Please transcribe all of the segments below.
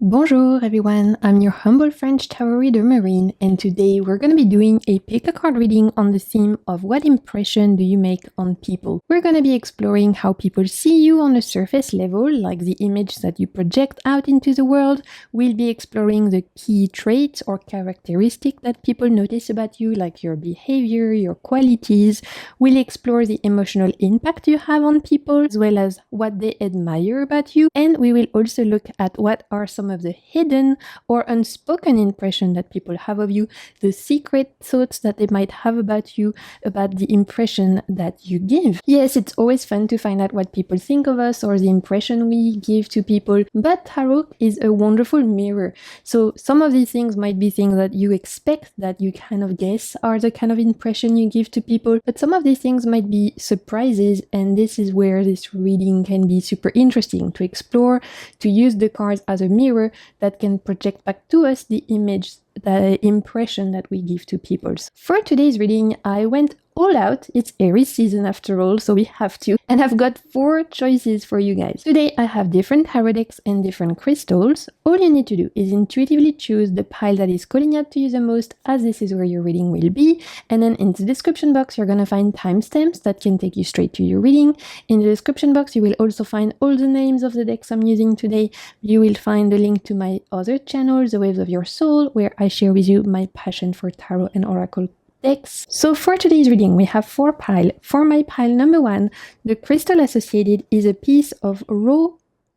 Bonjour everyone, I'm your humble French tarot reader Marine, and today we're going to be doing a pick a card reading on the theme of what impression do you make on people. We're going to be exploring how people see you on a surface level, like the image that you project out into the world. We'll be exploring the key traits or characteristics that people notice about you, like your behavior, your qualities. We'll explore the emotional impact you have on people, as well as what they admire about you, and we will also look at what are some of the hidden or unspoken impression that people have of you, the secret thoughts that they might have about you, about the impression that you give. Yes, it's always fun to find out what people think of us or the impression we give to people, but tarot is a wonderful mirror. So some of these things might be things that you expect, that you kind of guess are the kind of impression you give to people, but some of these things might be surprises, and this is where this reading can be super interesting to explore, to use the cards as a mirror that can project back to us the image, the impression that we give to people. For today's reading, I went all out. It's Aries season after all, so we have to. And I've got 4 choices for you guys. Today I have different tarot decks and different crystals. All you need to do is intuitively choose the pile that is calling out to you the most, as this is where your reading will be. And then in the description box, you're gonna find timestamps that can take you straight to your reading. In the description box, you will also find all the names of the decks I'm using today. You will find the link to my other channel, The Waves of Your Soul, where I share with you my passion for tarot and oracle decks. So for today's reading, we have 4 piles. For my pile number 1, the crystal associated is a piece of raw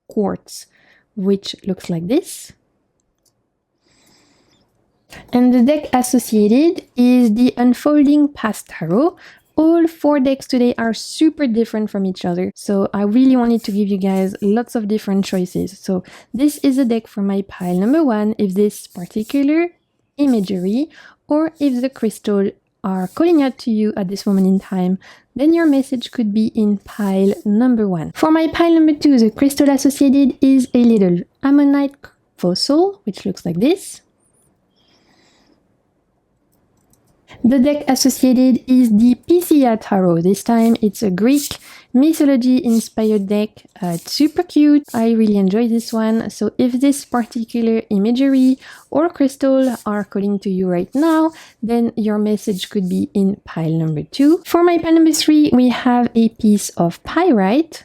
quartz, which looks like this. And the deck associated is the Unfolding Past Tarot. All 4 decks today are super different from each other, so I really wanted to give you guys lots of different choices. So this is a deck for my pile number 1. If this particular imagery or if the crystal are calling out to you at this moment in time, then your message could be in pile number 1. For my pile number 2, the crystal associated is a little ammonite fossil, which looks like this. The deck associated is the Pythia tarot. This time it's a Greek mythology inspired deck. It's super cute. I really enjoy this one. So if this particular imagery or crystal are calling to you right now, then your message could be in pile number 2. For my pile number 3, we have a piece of pyrite.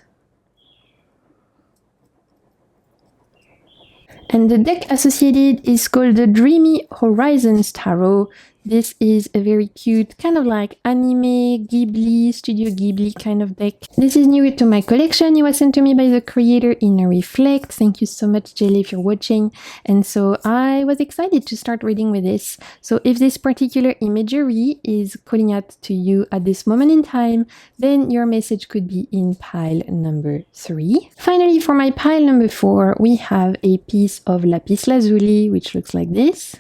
And the deck associated is called the Dreamy Horizons Tarot. This is a very cute, kind of like anime, Ghibli, Studio Ghibli kind of deck. This is new to my collection. It was sent to me by the creator Inner Reflect. Thank you so much, Jelly, if you're watching. And so I was excited to start reading with this. So if this particular imagery is calling out to you at this moment in time, then your message could be in pile number 3. Finally, for my pile number 4, we have a piece of lapis lazuli, which looks like this.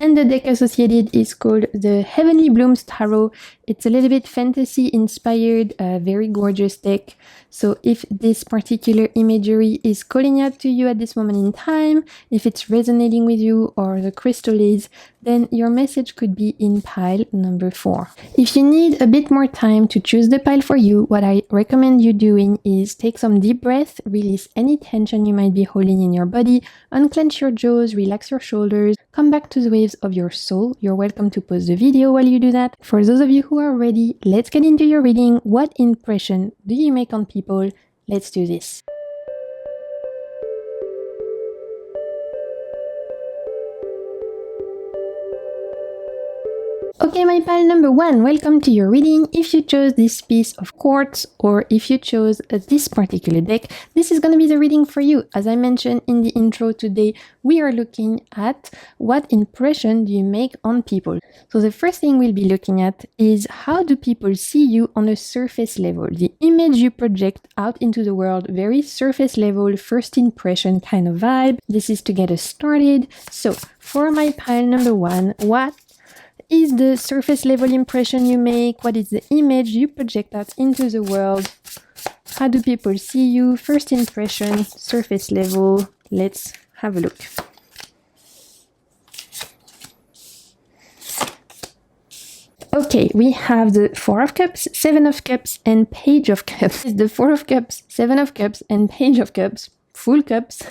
And the deck associated is called the Heavenly Blooms Tarot. It's a little bit fantasy inspired, very gorgeous deck. So if this particular imagery is calling out to you at this moment in time, if it's resonating with you or the crystal is, then your message could be in pile number 4. If you need a bit more time to choose the pile for you, what I recommend you doing is take some deep breath, release any tension you might be holding in your body, unclench your jaws, relax your shoulders, come back to the waves of your soul. You're welcome to pause the video while you do that. For those of you who are ready, let's get into your reading. What impression do you make on people? Let's do this. Okay, my pile number 1, welcome to your reading. If you chose this piece of quartz or if you chose this particular deck, this is going to be the reading for you. As I mentioned in the intro today, we are looking at what impression do you make on people. So the first thing we'll be looking at is how do people see you on a surface level, the image you project out into the world, very surface level, first impression kind of vibe. This is to get us started. So for my pile number 1, what is the surface level impression you make? What is the image you project out into the world? How do people see you? First impression, surface level. Let's have a look. Okay, we have the Four of Cups, Seven of Cups, and Page of Cups. The Four of Cups, Seven of Cups, and Page of Cups. Full cups.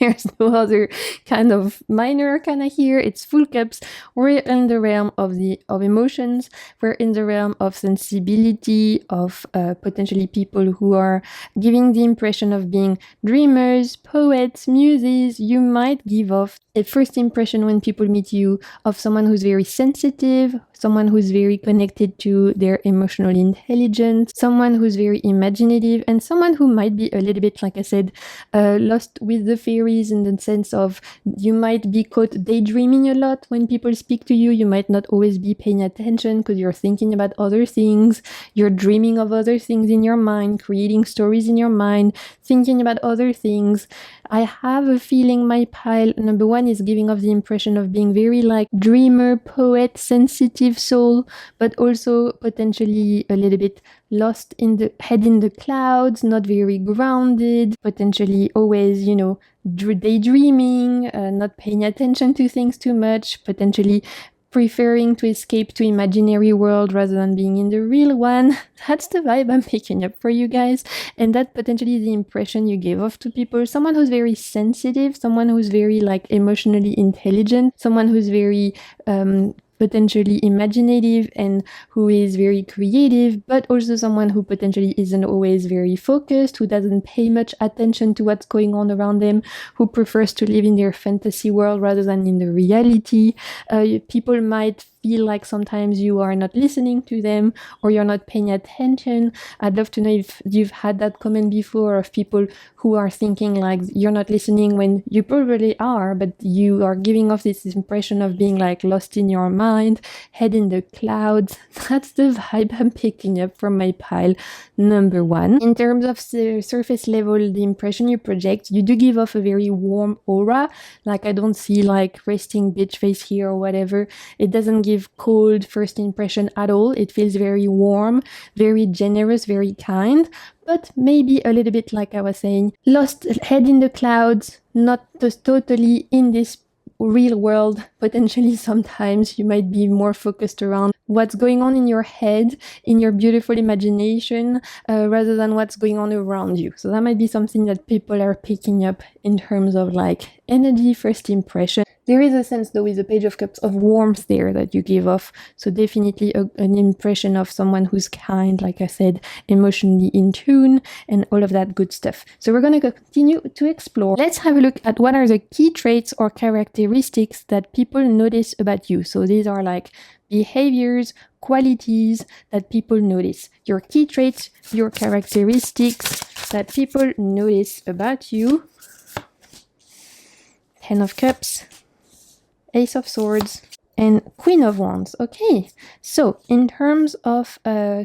There's no other kind of minor arcana here. It's full cups. We're in the realm of emotions. We're in the realm of sensibility, of potentially people who are giving the impression of being dreamers, poets, muses. You might give off a first impression when people meet you of someone who's very sensitive, someone who's very connected to their emotional intelligence, someone who's very imaginative, and someone who might be a little bit, like I said, lost with the fairies, in the sense of you might be caught daydreaming a lot when people speak to you. You might not always be paying attention because you're thinking about other things. You're dreaming of other things in your mind, creating stories in your mind, thinking about other things. I have a feeling my pile number one is giving off the impression of being very like dreamer, poet, sensitive soul, but also potentially a little bit lost in the head in the clouds, not very grounded, potentially always, daydreaming, not paying attention to things too much, potentially preferring to escape to imaginary world rather than being in the real one. That's the vibe I'm picking up for you guys. And that potentially is the impression you give off to people. Someone who's very sensitive, someone who's very like emotionally intelligent, someone who's very potentially imaginative and who is very creative, but also someone who potentially isn't always very focused, who doesn't pay much attention to what's going on around them, who prefers to live in their fantasy world rather than in the reality. People might feel like sometimes you are not listening to them or you're not paying attention. I'd love to know if you've had that comment before of people who are thinking like you're not listening when you probably are, but you are giving off this impression of being like lost in your mind, head in the clouds. That's the vibe I'm picking up from my pile number one. In terms of the surface level, the impression you project, you do give off a very warm aura. Like I don't see like resting bitch face here or whatever. It doesn't give cold first impression at all. It feels very warm, very generous, very kind, but maybe a little bit like I was saying, lost head in the clouds, not just totally in this real world. Potentially sometimes you might be more focused around what's going on in your head, in your beautiful imagination, rather than what's going on around you. So that might be something that people are picking up in terms of like energy, first impression. There is a sense though with the Page of Cups of warmth there that you give off. So definitely an impression of someone who's kind, like I said, emotionally in tune and all of that good stuff. So we're going to continue to explore. Let's have a look at what are the key traits or characteristics that people notice about you. So these are like behaviors, qualities that people notice. Your key traits, your characteristics that people notice about you. Ten of Cups, Ace of Swords, and Queen of Wands. Okay, so in terms of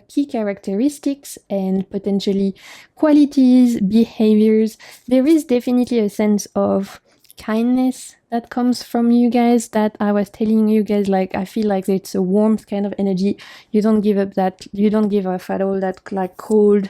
key characteristics and potentially qualities, behaviors, there is definitely a sense of kindness that comes from you guys that I was telling you guys, like I feel like it's a warmth kind of energy. You don't give up that, you don't give off at all that like cold,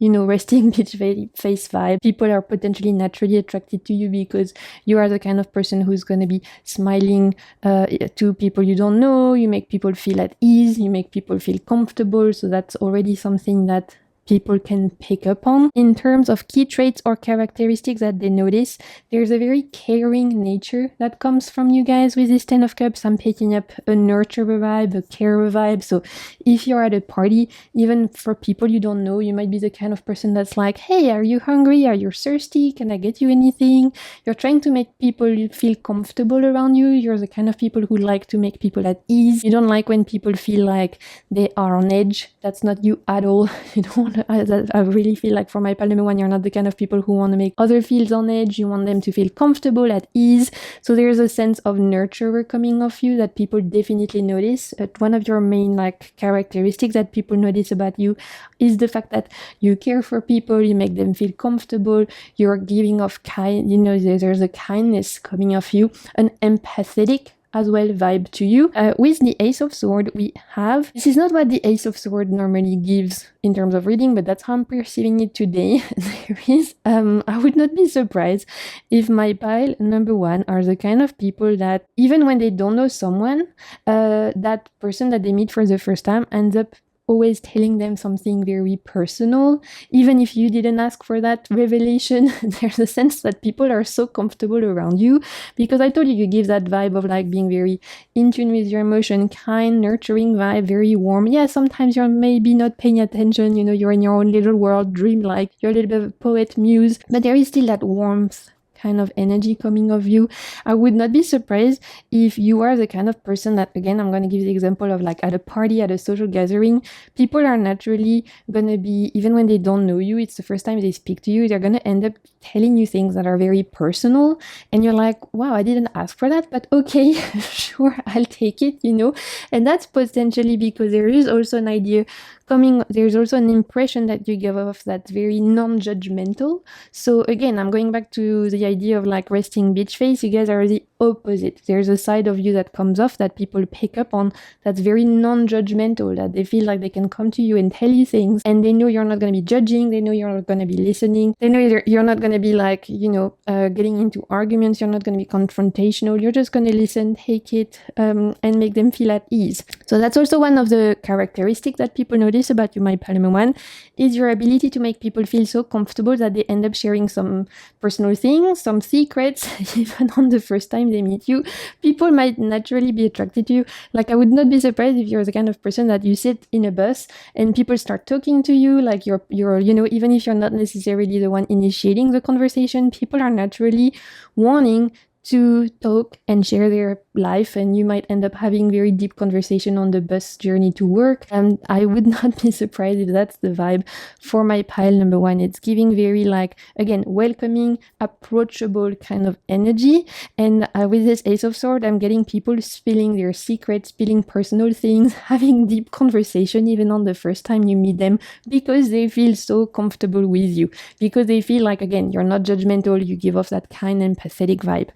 resting bitch face vibe. People are potentially naturally attracted to you because you are the kind of person who's going to be smiling to people you don't know. You make people feel at ease. You make people feel comfortable. So that's already something that people can pick up on. In terms of key traits or characteristics that they notice, there's a very caring nature that comes from you guys with this Ten of Cups. I'm picking up a nurturer vibe, a carer vibe. So if you're at a party, even for people you don't know, you might be the kind of person that's like, hey, are you hungry? Are you thirsty? Can I get you anything? You're trying to make people feel comfortable around you. You're the kind of people who like to make people at ease. You don't like when people feel like they are on edge. That's not you at all. You don't. I really feel like for my pile number one, you're not the kind of people who want to make other feel on edge. You want them to feel comfortable, at ease. So there's a sense of nurturer coming off you that people definitely notice. One of your main like characteristics that people notice about you is the fact that you care for people, you make them feel comfortable, you're giving off there's a kindness coming off you, an empathetic as well vibe to you. With the Ace of Swords, we have, this is not what the Ace of Swords normally gives in terms of reading, but that's how I'm perceiving it today. There is, I would not be surprised if my pile number one are the kind of people that even when they don't know someone, that person that they meet for the first time ends up always telling them something very personal, even if you didn't ask for that revelation. There's a sense that people are so comfortable around you because I told you, you give that vibe of like being very in tune with your emotion, kind, nurturing vibe, very warm. Yeah, sometimes you're maybe not paying attention, you know, you're in your own little world, dream-like, you're a little bit of a poet, muse, but there is still that warmth kind of energy coming of you. I would not be surprised if you are the kind of person that, again, I'm going to give the example of like at a party, at a social gathering, people are naturally going to be, even when they don't know you, it's the first time they speak to you, they're going to end up telling you things that are very personal. And you're like, wow, I didn't ask for that, but okay, sure, I'll take it, you know. And that's potentially because there is also an idea coming, there's also an impression that you give off that's very non-judgmental. So again, I'm going back to the idea of like resting bitch face. You guys are the opposite. There's a side of you that comes off that people pick up on that's very non-judgmental, that they feel like they can come to you and tell you things and they know you're not going to be judging, they know you're not going to be listening, they know you're not going to be like, you know, getting into arguments, you're not going to be confrontational, you're just going to listen, take it, and make them feel at ease. So that's also one of the characteristics that people notice about you, my Paloma one, is your ability to make people feel so comfortable that they end up sharing some personal things, some secrets, even on the first time they meet you. People might naturally be attracted to you. Like, I would not be surprised if you're the kind of person that you sit in a bus and people start talking to you, like you're, you know, even if you're not necessarily the one initiating the conversation, people are naturally wanting to talk and share their life, and you might end up having very deep conversation on the bus journey to work. And I would not be surprised if that's the vibe for my pile number one. It's giving very like, again, welcoming, approachable kind of energy. And with this Ace of Swords, I'm getting people spilling their secrets, spilling personal things, having deep conversation even on the first time you meet them, because they feel so comfortable with you, because they feel like, again, you're not judgmental, you give off that kind and empathetic vibe.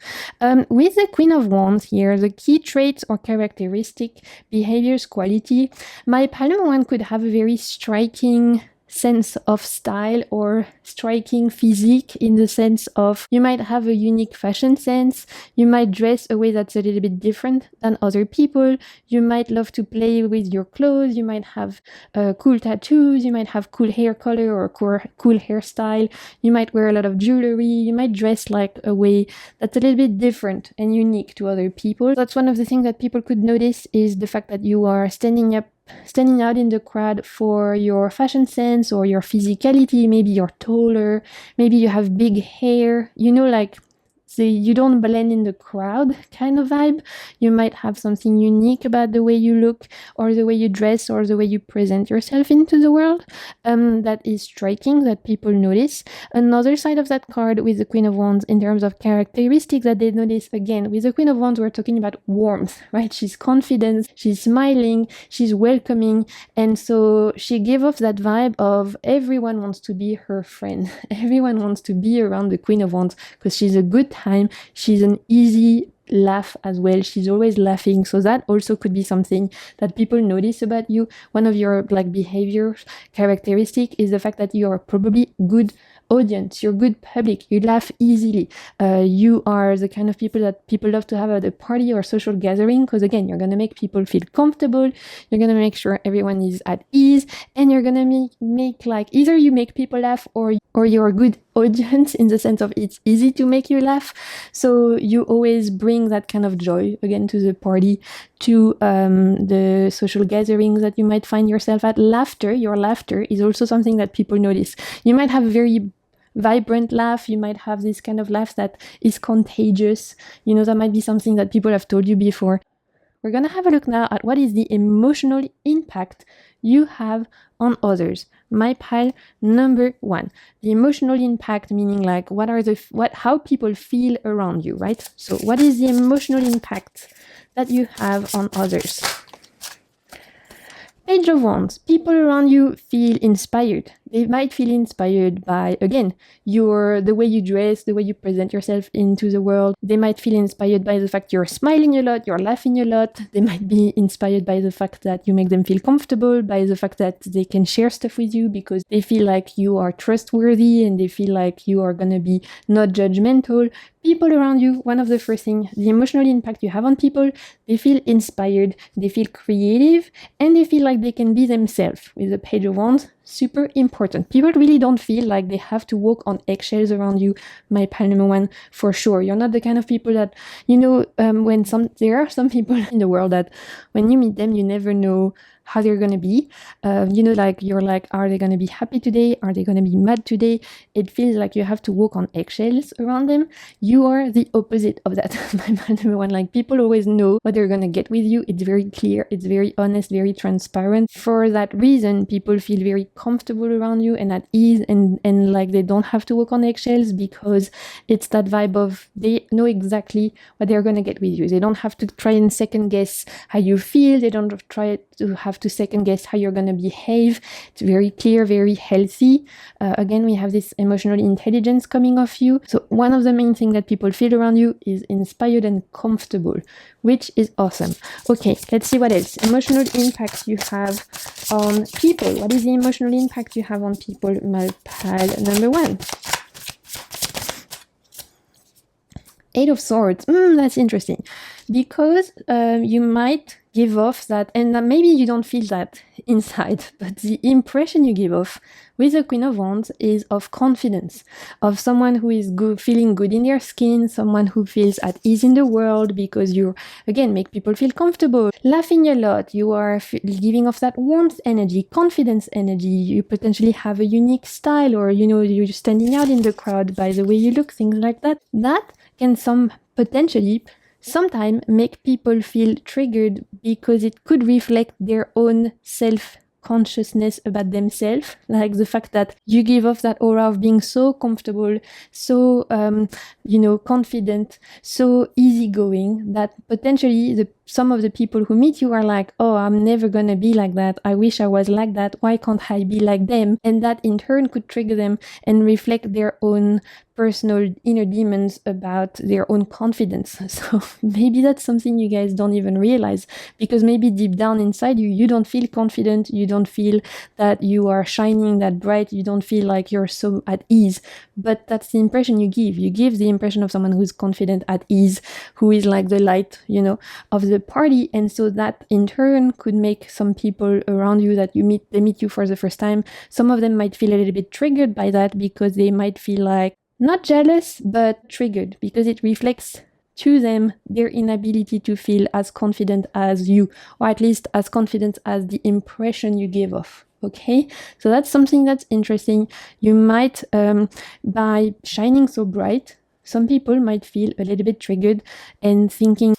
With the Queen of Wands here, the key traits or characteristic, behaviors, quality, my Paloma one could have a very striking sense of style or striking physique, in the sense of you might have a unique fashion sense, you might dress a way that's a little bit different than other people, you might love to play with your clothes, you might have cool tattoos, you might have cool hair color or cool hairstyle, you might wear a lot of jewelry, you might dress like a way that's a little bit different and unique to other people. That's one of the things that people could notice, is the fact that you are standing out in the crowd for your fashion sense or your physicality. Maybe you're taller, maybe you have big hair, you know, like you don't blend in the crowd kind of vibe. You might have something unique about the way you look or the way you dress or the way you present yourself into the world, that is striking, that people notice. Another side of that card with the Queen of Wands in terms of characteristics that they notice, again, with the Queen of Wands, we're talking about warmth, right? She's confident, she's smiling, she's welcoming, and so she gave off that vibe of everyone wants to be her friend. Everyone wants to be around the Queen of Wands because she's a good time. She's an easy laugh as well. She's always laughing. So that also could be something that people notice about you. One of your like behavior characteristic is the fact that you are probably good audience, you're good public, you laugh easily, you are the kind of people that people love to have at a party or social gathering, because again, you're going to make people feel comfortable, you're going to make sure everyone is at ease, and you're going to make like, either you make people laugh or you're a good audience in the sense of it's easy to make you laugh. So you always bring that kind of joy again to the party, to the social gatherings that you might find yourself at. Your laughter is also something that people notice. You might have a very vibrant laugh, you might have this kind of laugh that is contagious, you know, that might be something that people have told you before. We're gonna have a look now at what is the emotional impact you have on others. My pile number one, the emotional impact, meaning like how people feel around you, right? So what is the emotional impact that you have on others? Page of Wands, people around you feel inspired. They might feel inspired by, again, the way you dress, the way you present yourself into the world. They might feel inspired by the fact you're smiling a lot, you're laughing a lot. They might be inspired by the fact that you make them feel comfortable, by the fact that they can share stuff with you because they feel like you are trustworthy and they feel like you are going to be not judgmental. People around you, one of the first things, the emotional impact you have on people, they feel inspired, they feel creative, and they feel like they can be themselves. With the Page of Wands, super important. People really don't feel like they have to walk on eggshells around you, my pile number 1, for sure. You're not the kind of people that, there are some people in the world that when you meet them, you never know how they're going to be. You're like, are they going to be happy today? Are they going to be mad today? It feels like you have to walk on eggshells around them. You are the opposite of that. My number 1, like, people always know what they're going to get with you. It's very clear. It's very honest, very transparent. For that reason, people feel very comfortable around you and at ease and like they don't have to walk on eggshells because it's that vibe of they know exactly what they're going to get with you. They don't have to try and second guess how you feel. They don't try to have to second guess how you're going to behave. It's very clear, very healthy. Again, we have this emotional intelligence coming off you. So one of the main things that people feel around you is inspired and comfortable, which is awesome. Okay, let's see what else. Emotional impact you have on people. What is the emotional impact you have on people, my pile number 1? 8 of Swords. That's interesting. Because you might give off that, and maybe you don't feel that inside, but the impression you give off with the Queen of Wands is of confidence, of someone who is good, feeling good in their skin, someone who feels at ease in the world because you, again, make people feel comfortable. Laughing a lot, you are giving off that warmth energy, confidence energy. You potentially have a unique style, or, you're standing out in the crowd by the way you look, things like that. That can sometimes make people feel triggered because it could reflect their own self-consciousness about themselves, like the fact that you give off that aura of being so comfortable, so confident, so easygoing, that potentially some of the people who meet you are like, oh, I'm never gonna be like that. I wish I was like that. Why can't I be like them? And that in turn could trigger them and reflect their own personal inner demons about their own confidence. So maybe that's something you guys don't even realize, because maybe deep down inside you don't feel confident, you don't feel that you are shining that bright, you don't feel like you're so at ease, but that's the impression you give. You give the impression of someone who's confident, at ease, who is like the light, of the party. And so that in turn could make some people around you that they meet you for the first time, some of them might feel a little bit triggered by that, because they might feel like, not jealous, but triggered, because it reflects to them their inability to feel as confident as you, or at least as confident as the impression you give off. Okay, so that's something that's interesting. You might, by shining so bright, some people might feel a little bit triggered and thinking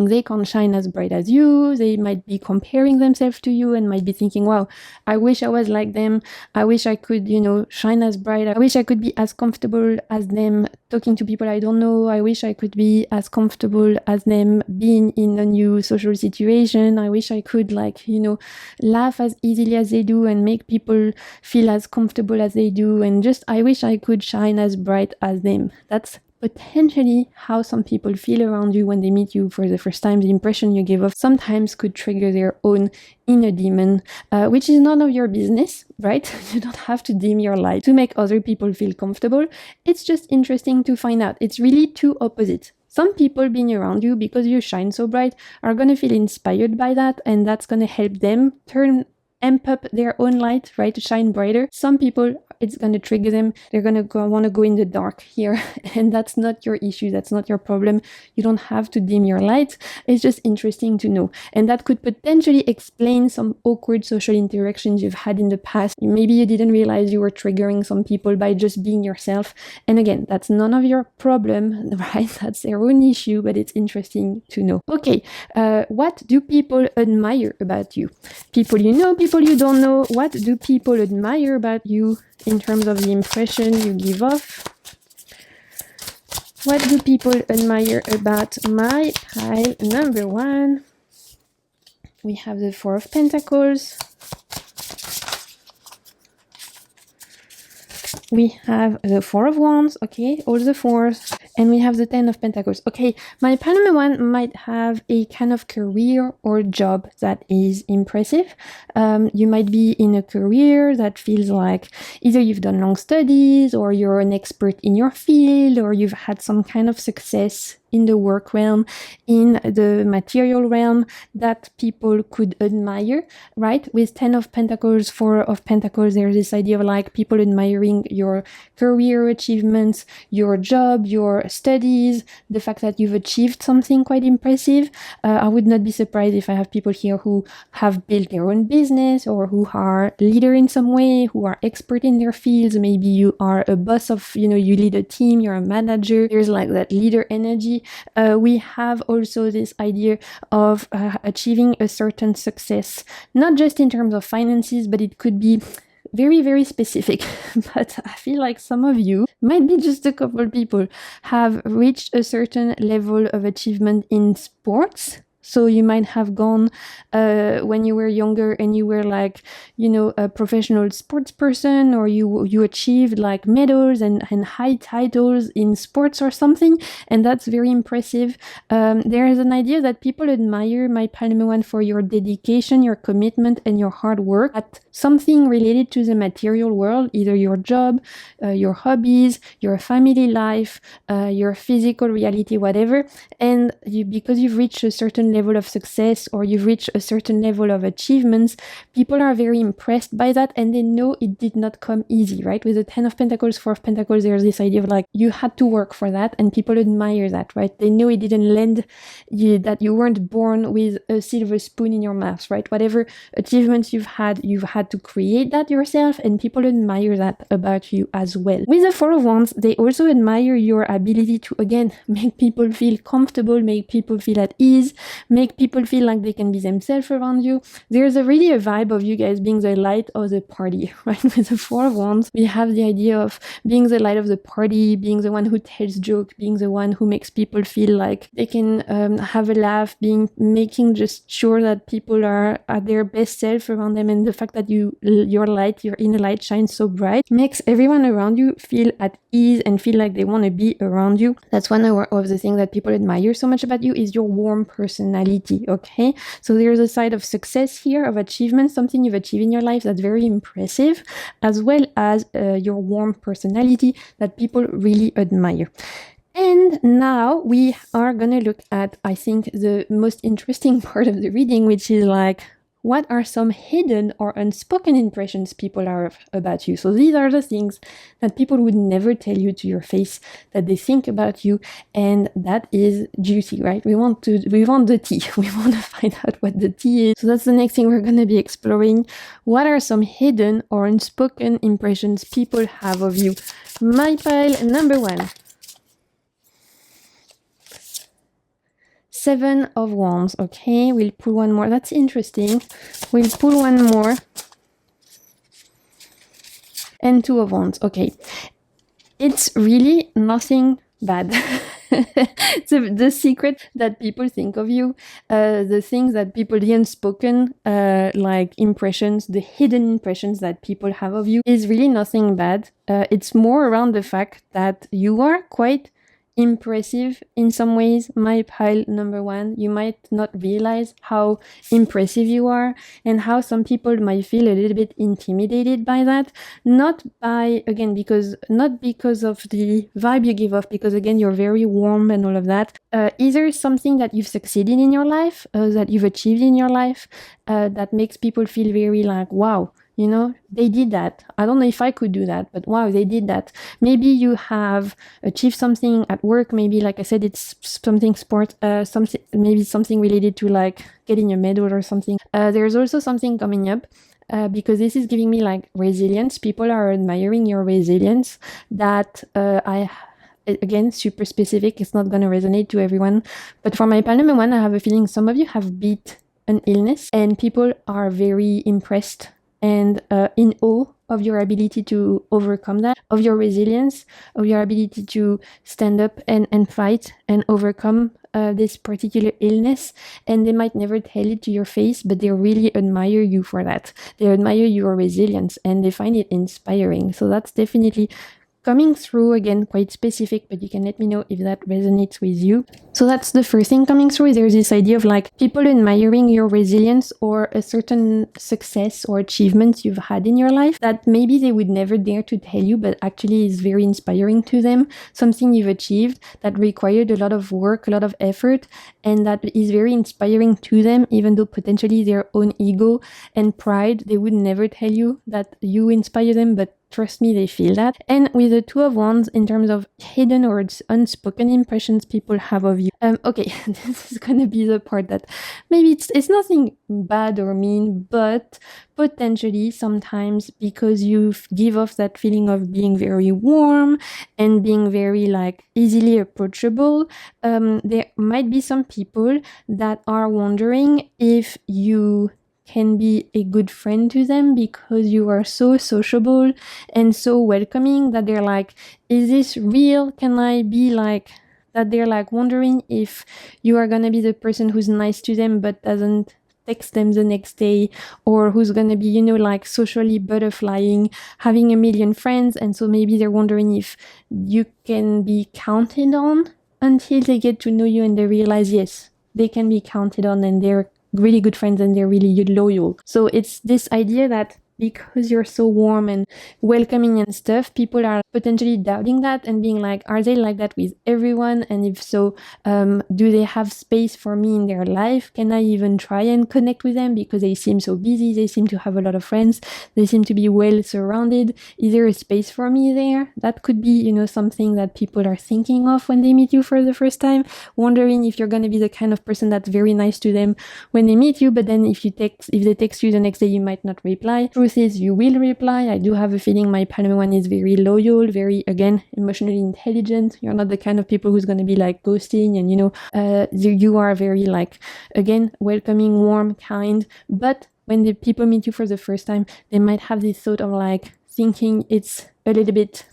they can't shine as bright as you. They might be comparing themselves to you and might be thinking, wow, I wish I was like them. I wish I could, shine as bright. I wish I could be as comfortable as them talking to people I don't know. I wish I could be as comfortable as them being in a new social situation. I wish I could, laugh as easily as they do and make people feel as comfortable as they do. And just, I wish I could shine as bright as them. That's potentially how some people feel around you when they meet you for the first time. The impression you give off sometimes could trigger their own inner demon, which is none of your business, right? You don't have to dim your light to make other people feel comfortable. It's just interesting to find out. It's really two opposites. Some people being around you because you shine so bright are going to feel inspired by that, and that's going to help them amp up their own light, right, to shine brighter. Some people, it's going to trigger them. They're going to want to go in the dark here, and that's not your issue. That's not your problem. You don't have to dim your light. It's just interesting to know. And that could potentially explain some awkward social interactions you've had in the past. Maybe you didn't realize you were triggering some people by just being yourself. And again, that's none of your problem, right? That's their own issue, but it's interesting to know. Okay, what do people admire about you? People you know, people you don't know. What do people admire about you in terms of the impression you give off? What do people admire about my pile number 1? We have the Four of Pentacles, we have the Four of Wands, okay, all the fours, and we have the Ten of Pentacles. Okay, my pile number one might have a kind of career or job that is impressive. You might be in a career that feels like either you've done long studies, or you're an expert in your field, or you've had some kind of success in the work realm, in the material realm that people could admire, right? With 10 of Pentacles, 4 of Pentacles, there's this idea of like people admiring your career achievements, your job, your studies, the fact that you've achieved something quite impressive. I would not be surprised if I have people here who have built their own business, or who are leader in some way, who are expert in their fields. Maybe you are a boss of, you lead a team, you're a manager. There's like that leader energy. We have also this idea of achieving a certain success, not just in terms of finances, but it could be very, very specific. But I feel like some of you, might be just a couple people, have reached a certain level of achievement in sports. So you might have gone when you were younger and you were like, a professional sports person, or you achieved like medals and high titles in sports or something, and that's very impressive. There is an idea that people admire my pile number one for your dedication, your commitment, and your hard work at something related to the material world, either your job, your hobbies, your family life, your physical reality, whatever. And because you've reached a certain level of success, or you've reached a certain level of achievements, people are very impressed by that, and they know it did not come easy, right? With the 10 of Pentacles, 4 of Pentacles, there's this idea of like, you had to work for that, and people admire that, right? They know it didn't land you, that you weren't born with a silver spoon in your mouth, right? Whatever achievements you've had to create that yourself, and people admire that about you as well. With the Four of Wands, they also admire your ability to, again, make people feel comfortable, make people feel at ease, make people feel like they can be themselves around you. There's really a vibe of you guys being the light of the party, right? With the Four of Wands, we have the idea of being the light of the party, being the one who tells jokes, being the one who makes people feel like they can have a laugh, making just sure that people are at their best self around them. And the fact that your inner light shines so bright makes everyone around you feel at ease and feel like they want to be around you. That's one of the things that people admire so much about you, is your warm personality, okay? So there's a side of success here, of achievement, something you've achieved in your life that's very impressive, as well as your warm personality that people really admire. And now we are gonna look at, I think, the most interesting part of the reading, which is like, what are some hidden or unspoken impressions people have about you? So these are the things that people would never tell you to your face, that they think about you, and that is juicy, right? We want the tea. We want to find out what the tea is. So that's the next thing we're going to be exploring. What are some hidden or unspoken impressions people have of you? My pile number one. 7 of Wands, okay? We'll pull one more. That's interesting. We'll pull one more. And 2 of Wands, okay. It's really nothing bad. So the secret that people think of you, the things that people, the unspoken, like impressions, the hidden impressions that people have of you, is really nothing bad. It's more around the fact that you are quite impressive in some ways. My pile number one, you might not realize how impressive you are, and how some people might feel a little bit intimidated by that. Not because of the vibe you give off, because again, you're very warm and all of that. Either something that you've succeeded in your life, that you've achieved in your life, that makes people feel very like, wow, they did that. I don't know if I could do that, but wow, they did that. Maybe you have achieved something at work. Maybe, like I said, it's something maybe something related to like getting a medal or something. There's also something coming up, because this is giving me like resilience. People are admiring your resilience, that again, super specific. It's not going to resonate to everyone. But for my pile number one, I have a feeling some of you have beat an illness, and people are very impressed and in awe of your ability to overcome that, of your resilience, of your ability to stand up and fight and overcome this particular illness, and they might never tell it to your face, but they really admire you for that. They admire your resilience and they find it inspiring. So that's definitely coming through, again, quite specific, but you can let me know if that resonates with you. So that's the first thing coming through. There's this idea of like people admiring your resilience or a certain success or achievement you've had in your life that maybe they would never dare to tell you, but actually is very inspiring to them. Something you've achieved that required a lot of work, a lot of effort, and that is very inspiring to them, even though potentially their own ego and pride, they would never tell you that you inspire them, but trust me, they feel that. And with the Two of Wands, in terms of hidden or unspoken impressions people have of you. Okay, this is gonna be the part that maybe it's nothing bad or mean, but potentially sometimes because you give off that feeling of being very warm and being very like easily approachable, there might be some people that are wondering if you can be a good friend to them because you are so sociable and so welcoming that they're like, is this real? Can I be like that? They're like wondering if you are gonna be the person who's nice to them but doesn't text them the next day, or who's gonna be, like socially butterflying, having a million friends, and so maybe they're wondering if you can be counted on until they get to know you and they realize, yes, they can be counted on and they're really good friends and they're really loyal. So it's this idea that because you're so warm and welcoming and stuff, people are potentially doubting that and being like, are they like that with everyone? And if so, do they have space for me in their life? Can I even try and connect with them because they seem so busy? They seem to have a lot of friends. They seem to be well surrounded. Is there a space for me there? That could be, something that people are thinking of when they meet you for the first time, wondering if you're going to be the kind of person that's very nice to them when they meet you, but then if they text you the next day, you might not reply. Truth is, you will reply. I do have a feeling my Palm one is very loyal, very, again, emotionally intelligent. You're not the kind of people who's going to be like ghosting and, you are very like, again, welcoming, warm, kind. But when the people meet you for the first time, they might have this thought of like thinking it's a little bit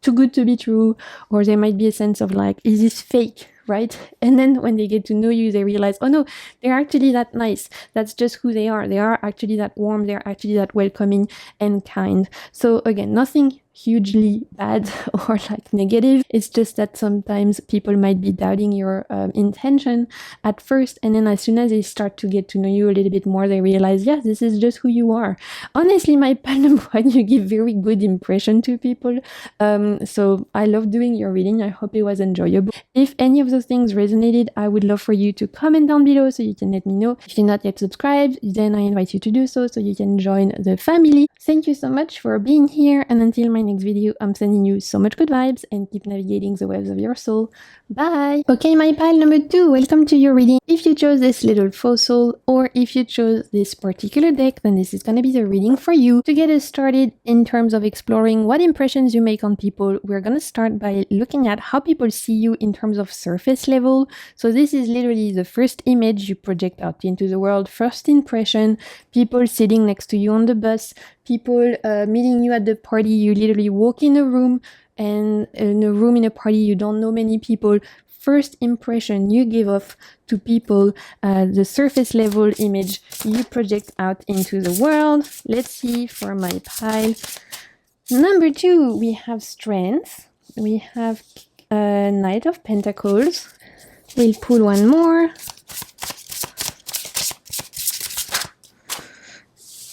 too good to be true, or there might be a sense of like, is this fake? Right? And then when they get to know you, they realize, oh no, they're actually that nice. That's just who they are. They are actually that warm. They're actually that welcoming and kind. So again, nothing hugely bad or like negative. It's just that sometimes people might be doubting your intention at first, and then as soon as they start to get to know you a little bit more, they realize, yeah, this is just who you are. Honestly, my Palm one, you give very good impression to people. So I love doing your reading. I hope it was enjoyable. If any of those things resonated, I would love for you to comment down below so you can let me know. If you're not yet subscribed, then I invite you to do so you can join the family. Thank you so much for being here, and until my next video, I'm sending you so much good vibes and keep navigating the waves of your soul. Bye! Okay, my pile number 2, welcome to your reading. If you chose this little fossil, or if you chose this particular deck, then this is going to be the reading for you. To get us started in terms of exploring what impressions you make on people, we're going to start by looking at how people see you in terms of surface level. So this is literally the first image you project out into the world, first impression, people sitting next to you on the bus, people meeting you at the party. You literally walk in a room, and in a party you don't know many people. First impression you give off to people, the surface level image you project out into the world. Let's see for my pile number 2, we have strength, we have Knight of Pentacles. We'll pull one more.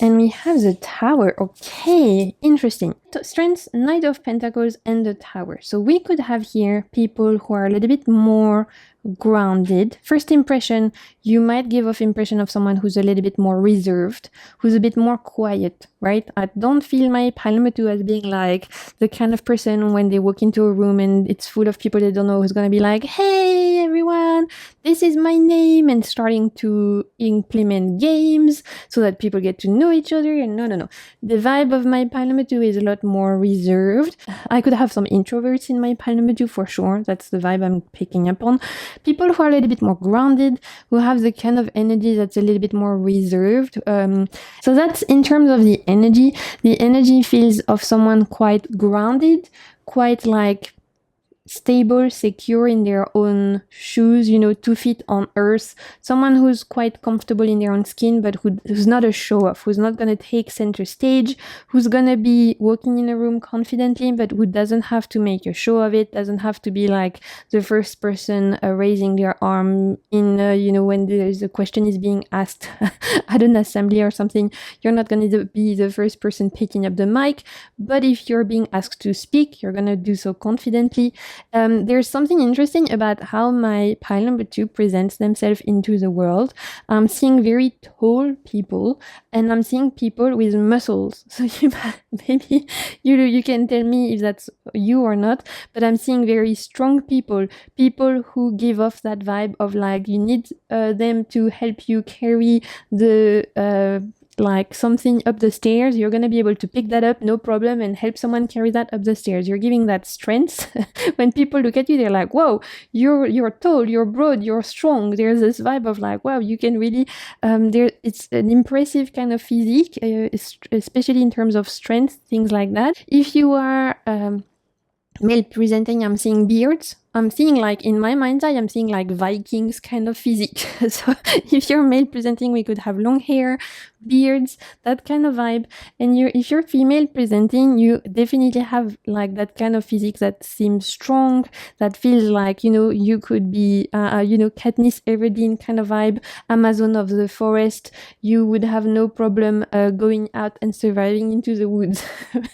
And we have the Tower. Okay, interesting. Strength, Knight of Pentacles, and the Tower. So we could have here people who are a little bit more grounded. First impression, you might give off impression of someone who's a little bit more reserved, who's a bit more quiet, right? I don't feel my Palm 2 as being like the kind of person when they walk into a room and it's full of people they don't know who's going to be like, hey everyone, this is my name, and starting to implement games so that people get to know each other. And no. The vibe of my Palm 2 is a lot more reserved. I could have some introverts in my Palm 2 for sure. That's the vibe I'm picking up on. People who are a little bit more grounded, who have the kind of energy that's a little bit more reserved. So that's in terms of the energy. The energy feels of someone quite grounded, quite like stable, secure in their own shoes, 2 feet on earth, someone who's quite comfortable in their own skin, but who's not a show-off, who's not going to take center stage, who's going to be walking in a room confidently, but who doesn't have to make a show of it, doesn't have to be like the first person raising their arm in, when there's a question is being asked at an assembly or something. You're not going to be the first person picking up the mic, but if you're being asked to speak, you're going to do so confidently. There's something interesting about how my pile number 2 presents themselves into the world. I'm seeing very tall people, and I'm seeing people with muscles. So maybe you can tell me if that's you or not, but I'm seeing very strong people who give off that vibe of like you need them to help you carry the like something up the stairs. You're going to be able to pick that up, no problem, and help someone carry that up the stairs. You're giving that strength. When people look at you, they're like, whoa, you're tall, you're broad, you're strong. There's this vibe of like, wow, you can really, it's an impressive kind of physique, especially in terms of strength, things like that. If you are male presenting, I'm seeing beards. I'm seeing like in my mind's eye, I'm seeing like Vikings kind of physique. So if you're male presenting, we could have long hair, beards, that kind of vibe. And if you're female presenting, you definitely have like that kind of physique that seems strong, that feels like, you could be, Katniss Everdeen kind of vibe, Amazon of the forest. You would have no problem going out and surviving into the woods.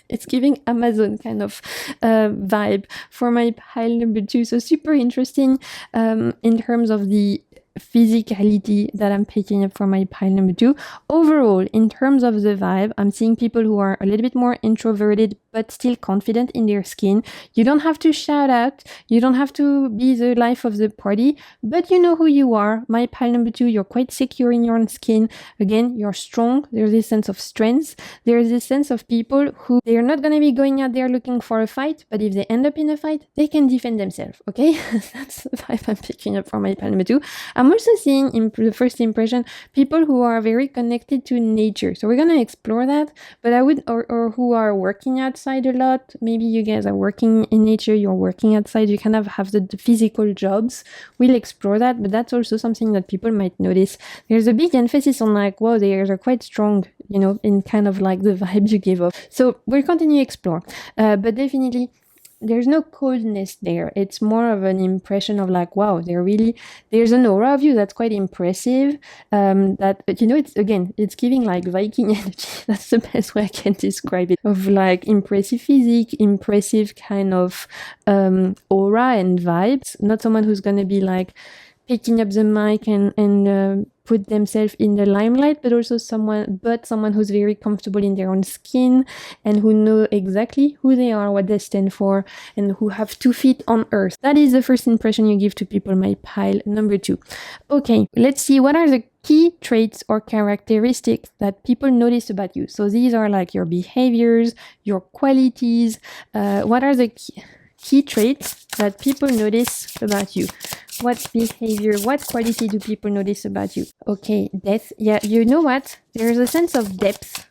It's giving Amazon kind of vibe for my pile number 2. So super interesting in terms of the physicality that I'm picking up for my pile number 2. Overall, in terms of the vibe, I'm seeing people who are a little bit more introverted but still confident in their skin. You don't have to shout out, you don't have to be the life of the party, but you know who you are. My pile number 2, you're quite secure in your own skin. Again, you're strong. There's this sense of strength. There's this sense of people who they're not going to be going out there looking for a fight, but if they end up in a fight, they can defend themselves, okay? That's the vibe I'm picking up for my pile number 2. I'm also seeing in the first impression people who are very connected to nature. So we're going to explore that, but I would, or who are working outside a lot. Maybe you guys are working in nature, you're working outside, you kind of have the physical jobs. We'll explore that, but that's also something that people might notice. There's a big emphasis on like, wow, they are quite strong, in kind of like the vibe you give off. So we'll continue to explore, but definitely there's no coldness there. It's more of an impression of like, wow, there's an aura of you that's quite impressive. That, it's giving like Viking energy. That's the best way I can describe it. Of like impressive physique, impressive kind of aura and vibes. Not someone who's going to be like picking up the mic and put themselves in the limelight, but also someone who's very comfortable in their own skin and who know exactly who they are, what they stand for, and who have 2 feet on earth. That is the first impression you give to people, my pile number 2. Okay, let's see what are the key traits or characteristics that people notice about you. So these are like your behaviors, your qualities. What are the key traits that people notice about you? What behavior, what quality do people notice about you? Okay, depth. Yeah, you know what? There's a sense of depth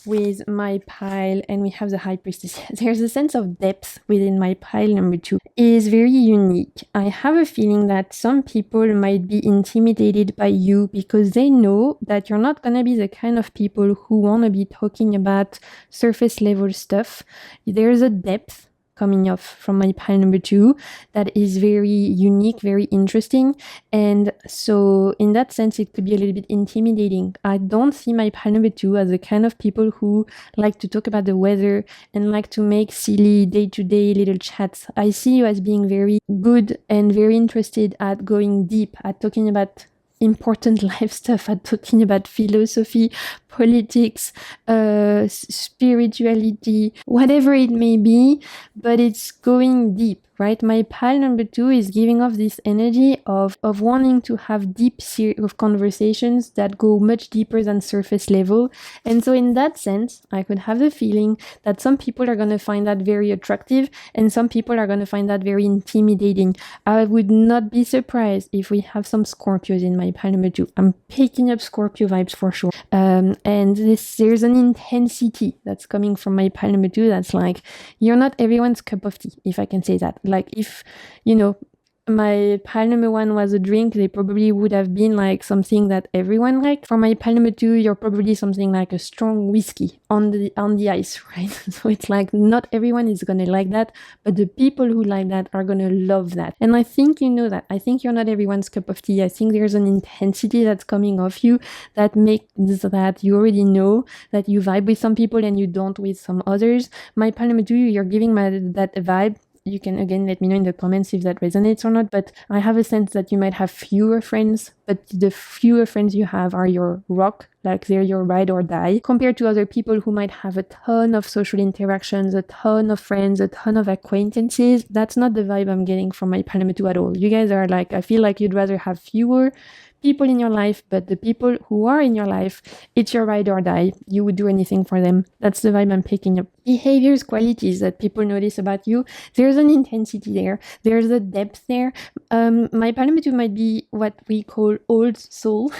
with my pile, and we have the High Priestess. There's a sense of depth within my pile number 2. It is very unique. I have a feeling that some people might be intimidated by you because they know that you're not going to be the kind of people who want to be talking about surface level stuff. There's a depth coming off from my pile number 2 that is very unique, very interesting. And so in that sense, it could be a little bit intimidating. I don't see my pile number 2 as the kind of people who like to talk about the weather and like to make silly day-to-day little chats. I see you as being very good and very interested at going deep, at talking about important life stuff, at talking about philosophy, politics, spirituality, whatever it may be, but it's going deep, right? My pile number 2 is giving off this energy of wanting to have deep of conversations that go much deeper than surface level. And so in that sense, I could have the feeling that some people are going to find that very attractive and some people are going to find that very intimidating. I would not be surprised if we have some Scorpios in my pile number 2. I'm picking up Scorpio vibes for sure. And there's an intensity that's coming from my pile number 2 that's like, you're not everyone's cup of tea, if I can say that. Like if, my pile number 1 was a drink, they probably would have been like something that everyone liked. For my pile number 2, you're probably something like a strong whiskey on the ice, right? So it's like not everyone is gonna like that, but the people who like that are gonna love that. And I think you know that. I think you're not everyone's cup of tea. I think there's an intensity that's coming off you that makes that you already know that you vibe with some people and you don't with some others. My pile number 2, you're giving that vibe. You can again let me know in the comments if that resonates or not, but I have a sense that you might have fewer friends, but the fewer friends you have are your rock, like they're your ride or die, compared to other people who might have a ton of social interactions, a ton of friends, a ton of acquaintances. That's not the vibe I'm getting from my pile number 2 at all. You guys are like, I feel like you'd rather have fewer people in your life, but the people who are in your life, it's your ride or die. You would do anything for them. That's the vibe I'm picking up. Behaviors, qualities that people notice about you. There's an intensity there. There's a depth there. My pile number 2 might be what we call old soul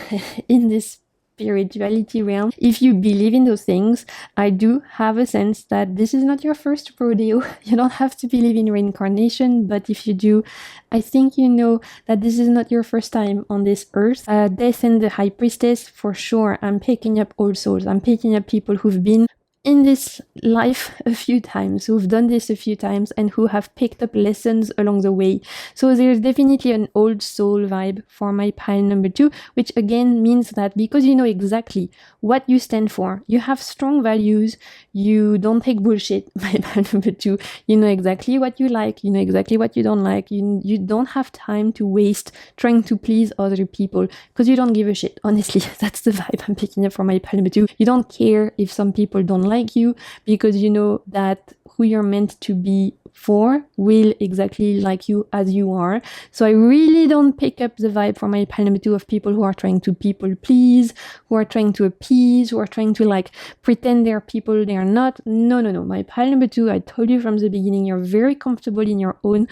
in this spirituality realm. If you believe in those things, I do have a sense that this is not your first rodeo. You don't have to believe in reincarnation, but if you do, I think you know that this is not your first time on this earth. Death and the High Priestess, for sure. I'm picking up old souls. I'm picking up people who've been in this life a few times, who've done this a few times, and who have picked up lessons along the way. So there's definitely an old soul vibe for my pile number 2, which again means that because you know exactly what you stand for, you have strong values, you don't take bullshit, my pile number 2, you know exactly what you like, you know exactly what you don't like, you don't have time to waste trying to please other people, because you don't give a shit, honestly. That's the vibe I'm picking up for my pile number 2. You don't care if some people don't like you, because you know that who you're meant to be for will exactly like you as you are. So I really don't pick up the vibe for my pile number 2 of people who are trying to people please, who are trying to appease, who are trying to like pretend they're people they are not. No. My pile number 2, I told you from the beginning, you're very comfortable in your own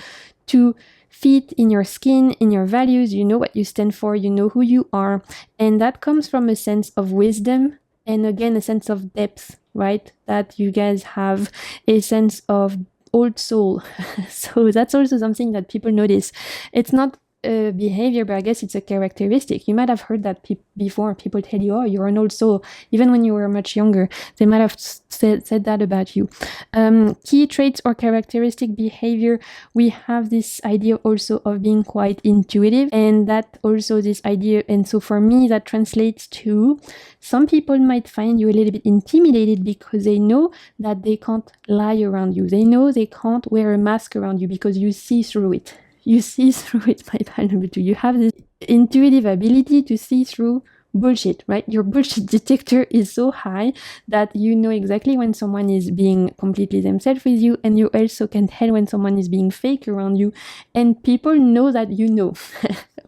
2 feet, in your skin, in your values. You know what you stand for, you know who you are, and that comes from a sense of wisdom and again a sense of depth, right? That you guys have a sense of old soul. So that's also something that people notice. It's not a behavior, but I guess it's a characteristic. You might have heard that before. People tell you, oh, you're an old soul. Even when you were much younger, they might have said that about you. Key traits or characteristic behavior, we have this idea also of being quite intuitive, and that also this idea, and so for me that translates to some people might find you a little bit intimidated because they know that they can't lie around you. They know they can't wear a mask around you because you see through it. You see through it, my pile number 2. You have this intuitive ability to see through bullshit, right? Your bullshit detector is so high that you know exactly when someone is being completely themselves with you, and you also can tell when someone is being fake around you, and people know that you know.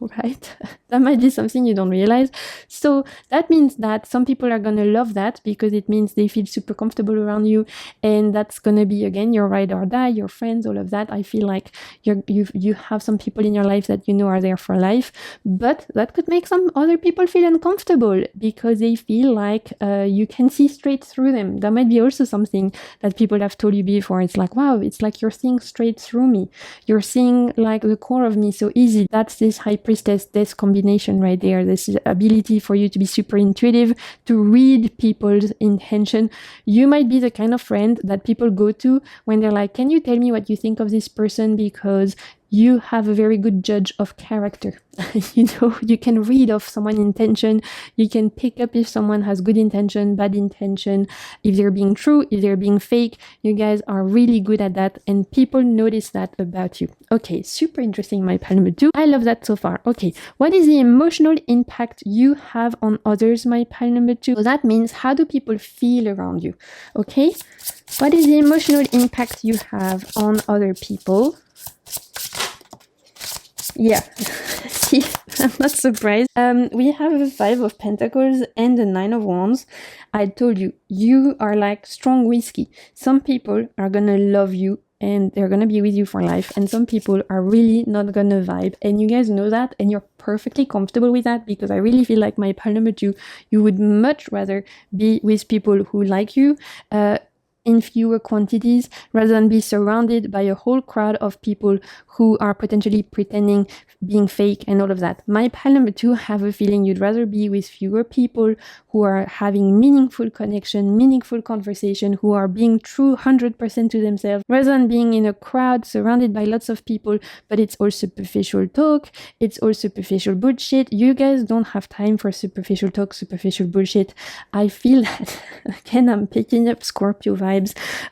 Right? That might be something you don't realize. So that means that some people are going to love that because it means they feel super comfortable around you, and that's going to be again your ride or die, your friends, all of that. I feel like you have some people in your life that you know are there for life, but that could make some other people feel uncomfortable because they feel like you can see straight through them. That might be also something that people have told you before. It's like, wow, it's like you're seeing straight through me. You're seeing like the core of me so easy. That's this High Priestess death combination right there. This ability for you to be super intuitive, to read people's intention. You might be the kind of friend that people go to when they're like, can you tell me what you think of this person, because you have a very good judge of character. You can read off someone's intention. You can pick up if someone has good intention, bad intention, if they're being true, if they're being fake. You guys are really good at that, and people notice that about you. Okay, super interesting, my pile number 2. I love that so far. Okay, what is the emotional impact you have on others, my pile number 2? So that means, how do people feel around you? Okay, what is the emotional impact you have on other people? Yeah, see, I'm not surprised. We have a 5 of Pentacles and a 9 of Wands. I told you, you are like strong whiskey. Some people are gonna love you and they're gonna be with you for life, and some people are really not gonna vibe, and you guys know that, and you're perfectly comfortable with that, because I really feel like my pile number 2, you would much rather be with people who like you in fewer quantities rather than be surrounded by a whole crowd of people who are potentially pretending, being fake, and all of that. My pile number 2 have a feeling you'd rather be with fewer people who are having meaningful connection, meaningful conversation, who are being true 100% to themselves, rather than being in a crowd surrounded by lots of people, but it's all superficial talk, it's all superficial bullshit. You guys don't have time for superficial talk, superficial bullshit. I feel that, again, I'm picking up Scorpio vibes,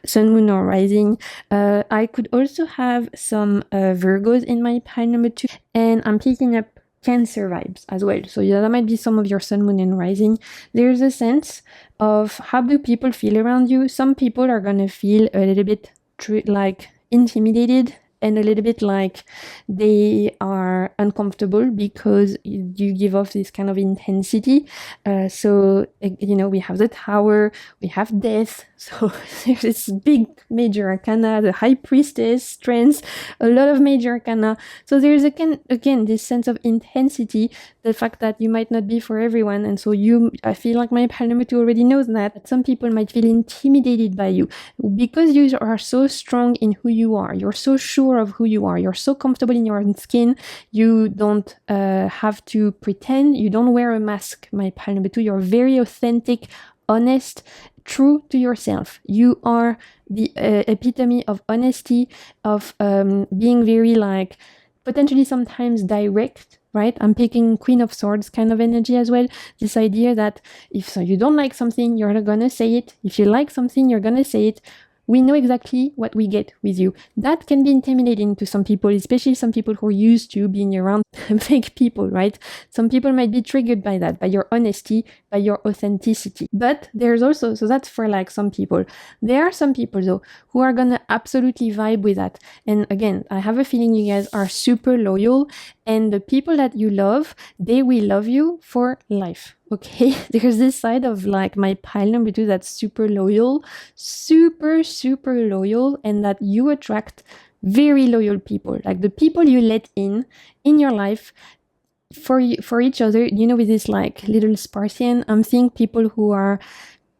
Sun, Moon, or Rising. I could also have some Virgos in my pile number 2, and I'm picking up Cancer vibes as well. So yeah, that might be some of your Sun, Moon, and Rising. There's a sense of how do people feel around you. Some people are gonna feel a little bit like intimidated, and a little bit like they are uncomfortable because you give off this kind of intensity. So, you know, we have the Tower, we have Death, so there's this big major arcana, the High Priestess, Strength, a lot of major arcana. So there's again this sense of intensity, the fact that you might not be for everyone, and so I feel like my pile number 2 already knows that some people might feel intimidated by you because you are so strong in who you are. You're so sure of who you are. You're so comfortable in your own skin. You don't have to pretend. You don't wear a mask, my pile number 2. You're very authentic, honest, true to yourself. You are the epitome of honesty, of being very like potentially sometimes direct, right? I'm picking Queen of Swords kind of energy as well. This idea that if you don't like something, you're not gonna say it. If you like something, you're gonna say it. We know exactly what we get with you. That can be intimidating to some people, especially some people who are used to being around fake people, right? Some people might be triggered by that, by your honesty, by your authenticity. But there's also, so that's for like some people. There are some people though who are gonna absolutely vibe with that. And again, I have a feeling you guys are super loyal, and the people that you love, they will love you for life. Okay, there's this side of like my pile number 2 that's super loyal, super loyal, and that you attract very loyal people, like the people you let in your life for each other, you know, with this like little Spartian. I'm seeing people who are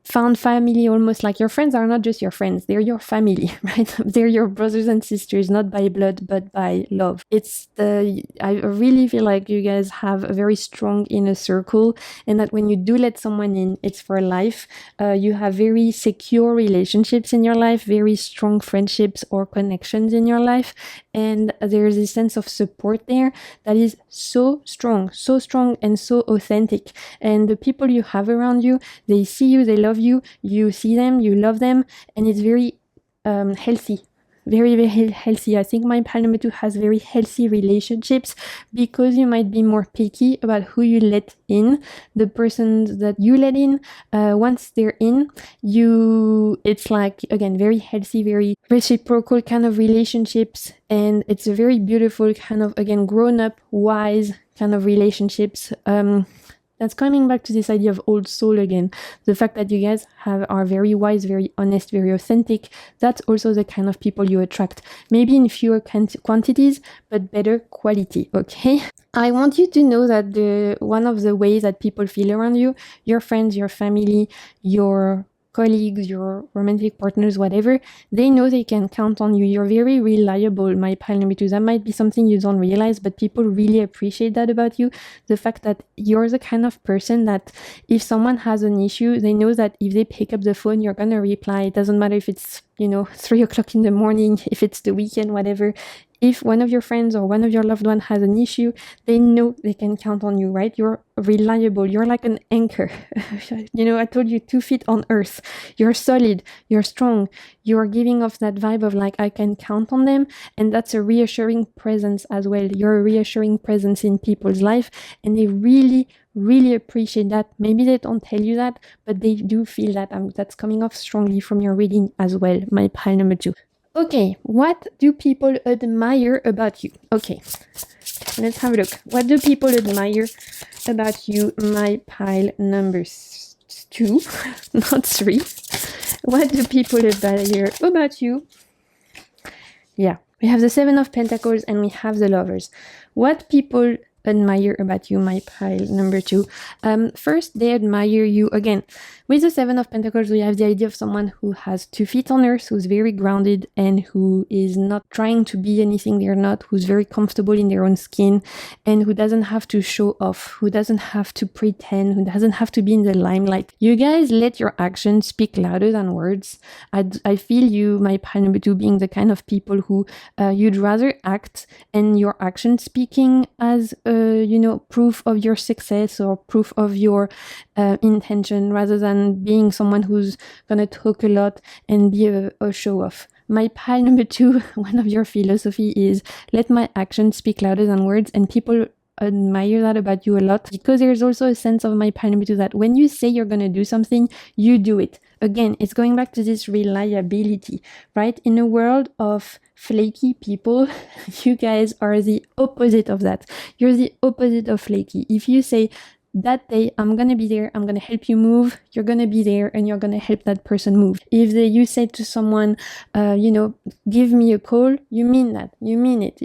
found family, almost like your friends are not just your friends, they're your family, right? They're your brothers and sisters, not by blood, but by love. I really feel like you guys have a very strong inner circle, and that when you do let someone in, it's for life. You have very secure relationships in your life, very strong friendships or connections in your life, and there's a sense of support there that is so strong and so authentic. And the people you have around you, they see you, they love you, you see them, you love them, and it's very healthy. Very healthy. I think my pile number 2 has very healthy relationships, because you might be more picky about who you let in. The persons that you let in, once they're in, it's like, again, very healthy, very reciprocal kind of relationships, and it's a very beautiful kind of, again, grown-up, wise kind of relationships. That's coming back to this idea of old soul again. The fact that you guys are very wise, very honest, very authentic. That's also the kind of people you attract. Maybe in fewer quantities, but better quality, okay? I want you to know that one of the ways that people feel around you, your friends, your family, your colleagues, your romantic partners, whatever, they know they can count on you. You're very reliable, my pile number 2. That might be something you don't realize, but people really appreciate that about you. The fact that you're the kind of person that if someone has an issue, they know that if they pick up the phone, you're gonna reply. It doesn't matter if it's, 3 o'clock in the morning, if it's the weekend, whatever. If one of your friends or one of your loved ones has an issue, they know they can count on you, right? You're reliable. You're like an anchor. I told you 2 feet on earth. You're solid. You're strong. You're giving off that vibe of like, I can count on them. And that's a reassuring presence as well. You're a reassuring presence in people's life. And they really, really appreciate that. Maybe they don't tell you that, but they do feel that. That's coming off strongly from your reading as well, my pile number 2. Okay, what do people admire about you? Okay, let's have a look. What do people admire about you, my pile number 2, not 3? What do people admire about you, Yeah, we have the Seven of Pentacles and we have the Lovers. What people admire about you, my pile number 2. First, they admire you again. With the Seven of Pentacles, we have the idea of someone who has 2 feet on earth, who's very grounded and who is not trying to be anything they're not, who's very comfortable in their own skin and who doesn't have to show off, who doesn't have to pretend, who doesn't have to be in the limelight. You guys let your actions speak louder than words. I feel you, my pile number 2, being the kind of people who you'd rather act and your action speaking as proof of your success or proof of your intention rather than being someone who's gonna talk a lot and be a show-off. My pile number 2, one of your philosophy is let my actions speak louder than words, and people admire that about you a lot because there's also a sense of my pile number 2 that when you say you're gonna do something, you do it. Again, it's going back to this reliability, right? In a world of flaky people, you guys are the opposite of that. You're the opposite of flaky. If you say, that day, I'm gonna be there, I'm gonna help you move, you're gonna be there and you're gonna help that person move. If you say to someone, give me a call, you mean that, you mean it,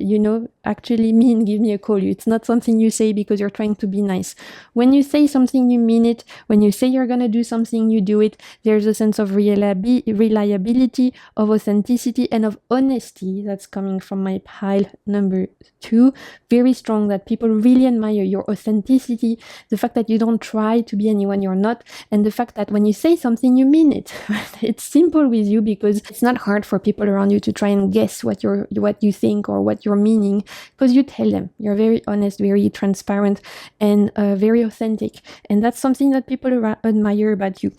actually mean give me a call. It's not something you say because you're trying to be nice. When you say something, you mean it. When you say you're gonna do something, you do it. There's a sense of reliability, of authenticity, and of honesty that's coming from my pile number 2. Very strong, that people really admire your authenticity, the fact that you don't try to be anyone you're not, and the fact that when you say something, you mean it. It's simple with you because it's not hard for people around you to try and guess what you think or what you're meaning, because you tell them. You're very honest, very transparent, and very authentic, and that's something that people admire about you.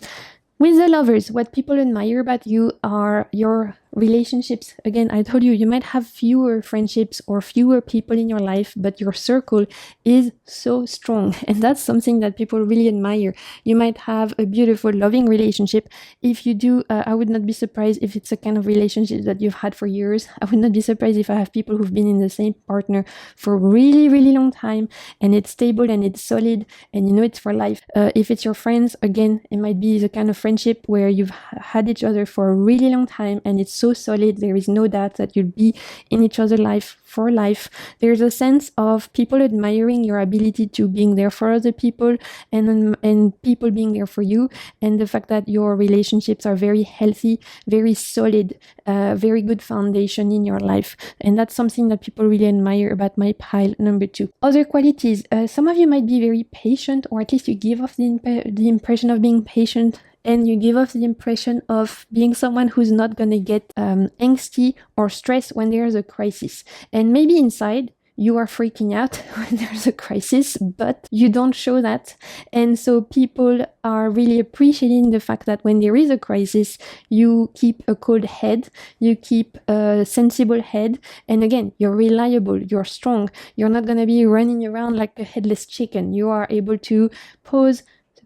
With the Lovers, what people admire about you are your relationships. Again, I told you, you might have fewer friendships or fewer people in your life, but your circle is so strong. And that's something that people really admire. You might have a beautiful, loving relationship. If you do, I would not be surprised if it's a kind of relationship that you've had for years. I would not be surprised if I have people who've been in the same partner for a really, really long time, and it's stable and it's solid, and it's for life. If it's your friends, again, it might be the kind of friendship where you've had each other for a really long time, and it's so solid, there is no doubt that you'll be in each other's life for life. There's a sense of people admiring your ability to being there for other people and people being there for you, and the fact that your relationships are very healthy, very solid, very good foundation in your life. And that's something that people really admire about my pile number 2. Other qualities, some of you might be very patient, or at least you give off the impression of being patient, and you give off the impression of being someone who's not going to get angsty or stressed when there's a crisis. And maybe inside, you are freaking out when there's a crisis, but you don't show that. And so people are really appreciating the fact that when there is a crisis, you keep a cold head, you keep a sensible head. And again, you're reliable, you're strong. You're not going to be running around like a headless chicken. You are able to pause,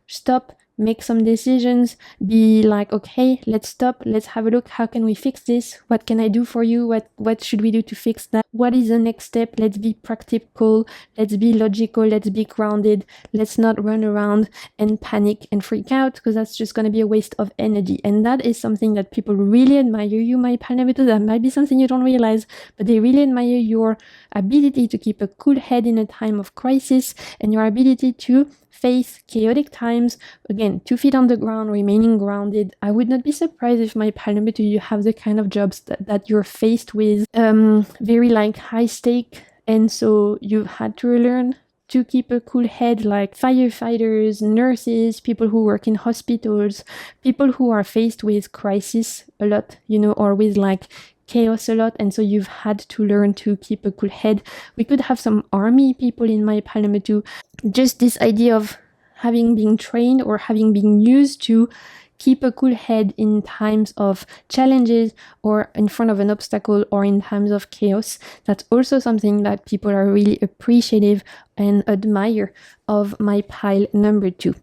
stop, make some decisions, be like, okay, let's stop, let's have a look, how can we fix this, what can I do for you, what should we do to fix that, what is the next step, let's be practical, let's be logical, let's be grounded, let's not run around and panic and freak out, because that's just going to be a waste of energy. And that is something that people really admire you, my Palnavitu. That might be something you don't realize, but they really admire your ability to keep a cool head in a time of crisis, and your ability to face chaotic times. Again, 2 feet on the ground, remaining grounded. I would not be surprised if my Palnavitu, you have the kind of jobs that you're faced with, very like high stake, and so you've had to learn to keep a cool head, like firefighters, nurses, people who work in hospitals, people who are faced with crisis a lot, or with like chaos a lot, and so you've had to learn to keep a cool head. We could have some army people in my Palnavitu. Just this idea of having been trained or having been used to keep a cool head in times of challenges or in front of an obstacle or in times of chaos. That's also something that people are really appreciative and admire of my pile number 2.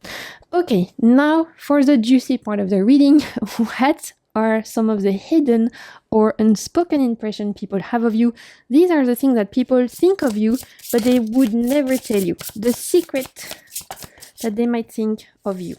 Okay, now for the juicy part of the reading. What are some of the hidden or unspoken impression people have of you? These are the things that people think of you, but they would never tell you. The secret that they might think of you.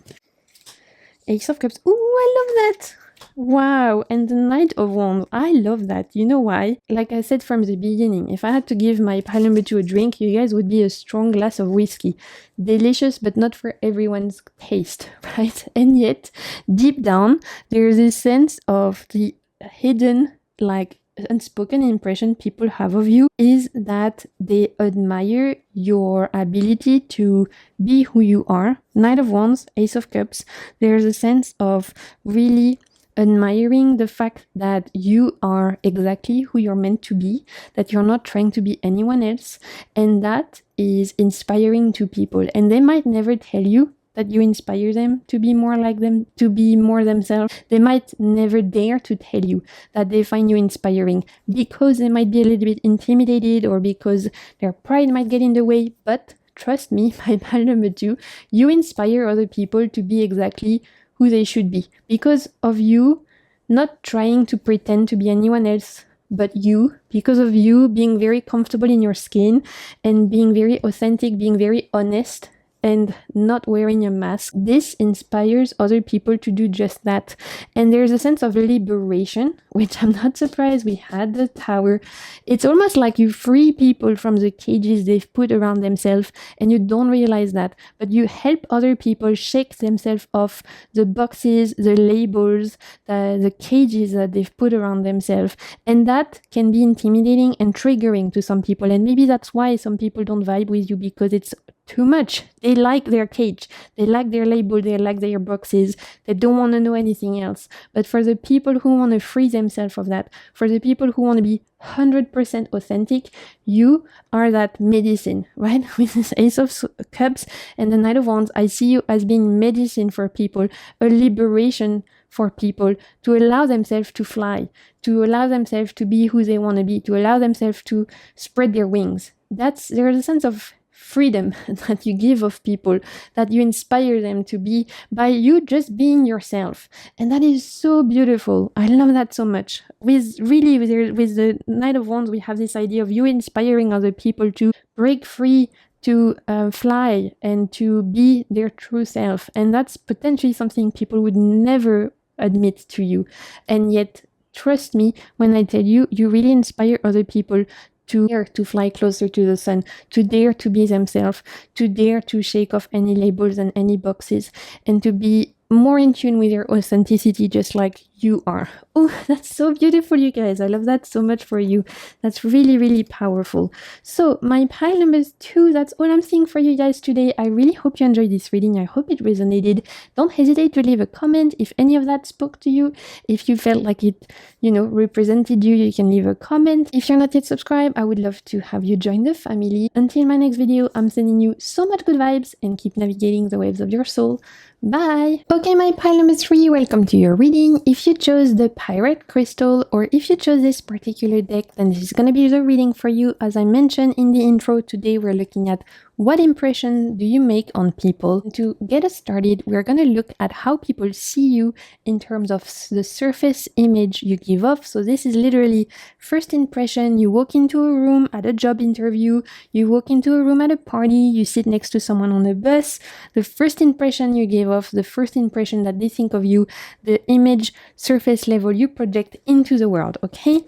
Ace of Cups. Ooh, I love that. Wow, and the Knight of Wands. I love that. You know why? Like I said from the beginning, if I had to give my pile number 2 a drink, you guys would be a strong glass of whiskey. Delicious, but not for everyone's taste, right? And yet, deep down, there's this sense of the hidden, like, unspoken impression people have of you is that they admire your ability to be who you are. Knight of Wands, Ace of Cups, there's a sense of really admiring the fact that you are exactly who you're meant to be, that you're not trying to be anyone else, and that is inspiring to people. And they might never tell you that you inspire them to be more like them, to be more themselves. They might never dare to tell you that they find you inspiring because they might be a little bit intimidated or because their pride might get in the way. But trust me, my pile number 2, you inspire other people to be exactly who they should be because of you not trying to pretend to be anyone else but you, because of you being very comfortable in your skin and being very authentic, being very honest and not wearing a mask. This inspires other people to do just that. And there's a sense of liberation, which I'm not surprised we had the Tower. It's almost like you free people from the cages they've put around themselves and you don't realize that, but you help other people shake themselves off the boxes, the labels, the cages that they've put around themselves. And that can be intimidating and triggering to some people. And maybe that's why some people don't vibe with you, because it's too much. They like their cage, they like their label, they like their boxes, they don't want to know anything else. But for the people who want to free themselves of that, for the people who want to be 100% authentic, you are that medicine, right? With this Ace of Cups and the Knight of Wands, I see you as being medicine for people, a liberation for people to allow themselves to fly, to allow themselves to be who they want to be, to allow themselves to spread their wings. There's a sense of freedom that you give of people, that you inspire them to be by you just being yourself. And that is so beautiful. I love that so much. With the Knight of Wands, we have this idea of you inspiring other people to break free, to fly and to be their true self. And that's potentially something people would never admit to you. And yet, trust me when I tell you, you really inspire other people to dare to fly closer to the sun, to dare to be themselves, to dare to shake off any labels and any boxes, and to be more in tune with your authenticity, just like you are. Oh, that's so beautiful, you guys. I love that so much for you. That's really, really powerful. So my pile number 2, that's all I'm seeing for you guys today. I really hope you enjoyed this reading. I hope it resonated. Don't hesitate to leave a comment if any of that spoke to you. If you felt like it, represented you, you can leave a comment. If you're not yet subscribed, I would love to have you join the family. Until my next video, I'm sending you so much good vibes and keep navigating the waves of your soul. Bye! Okay, my pile number 3, welcome to your reading. If you chose the Pirate Crystal, or if you chose this particular deck, then this is going to be the reading for you. As I mentioned in the intro, today we're looking at what impression do you make on people. To get us started, we're going to look at how people see you in terms of the surface image you give off. So this is literally first impression. You walk into a room at a job interview, you walk into a room at a party, you sit next to someone on a bus. The first impression you give off, the first impression that they think of you, the image surface level you project into the world, okay?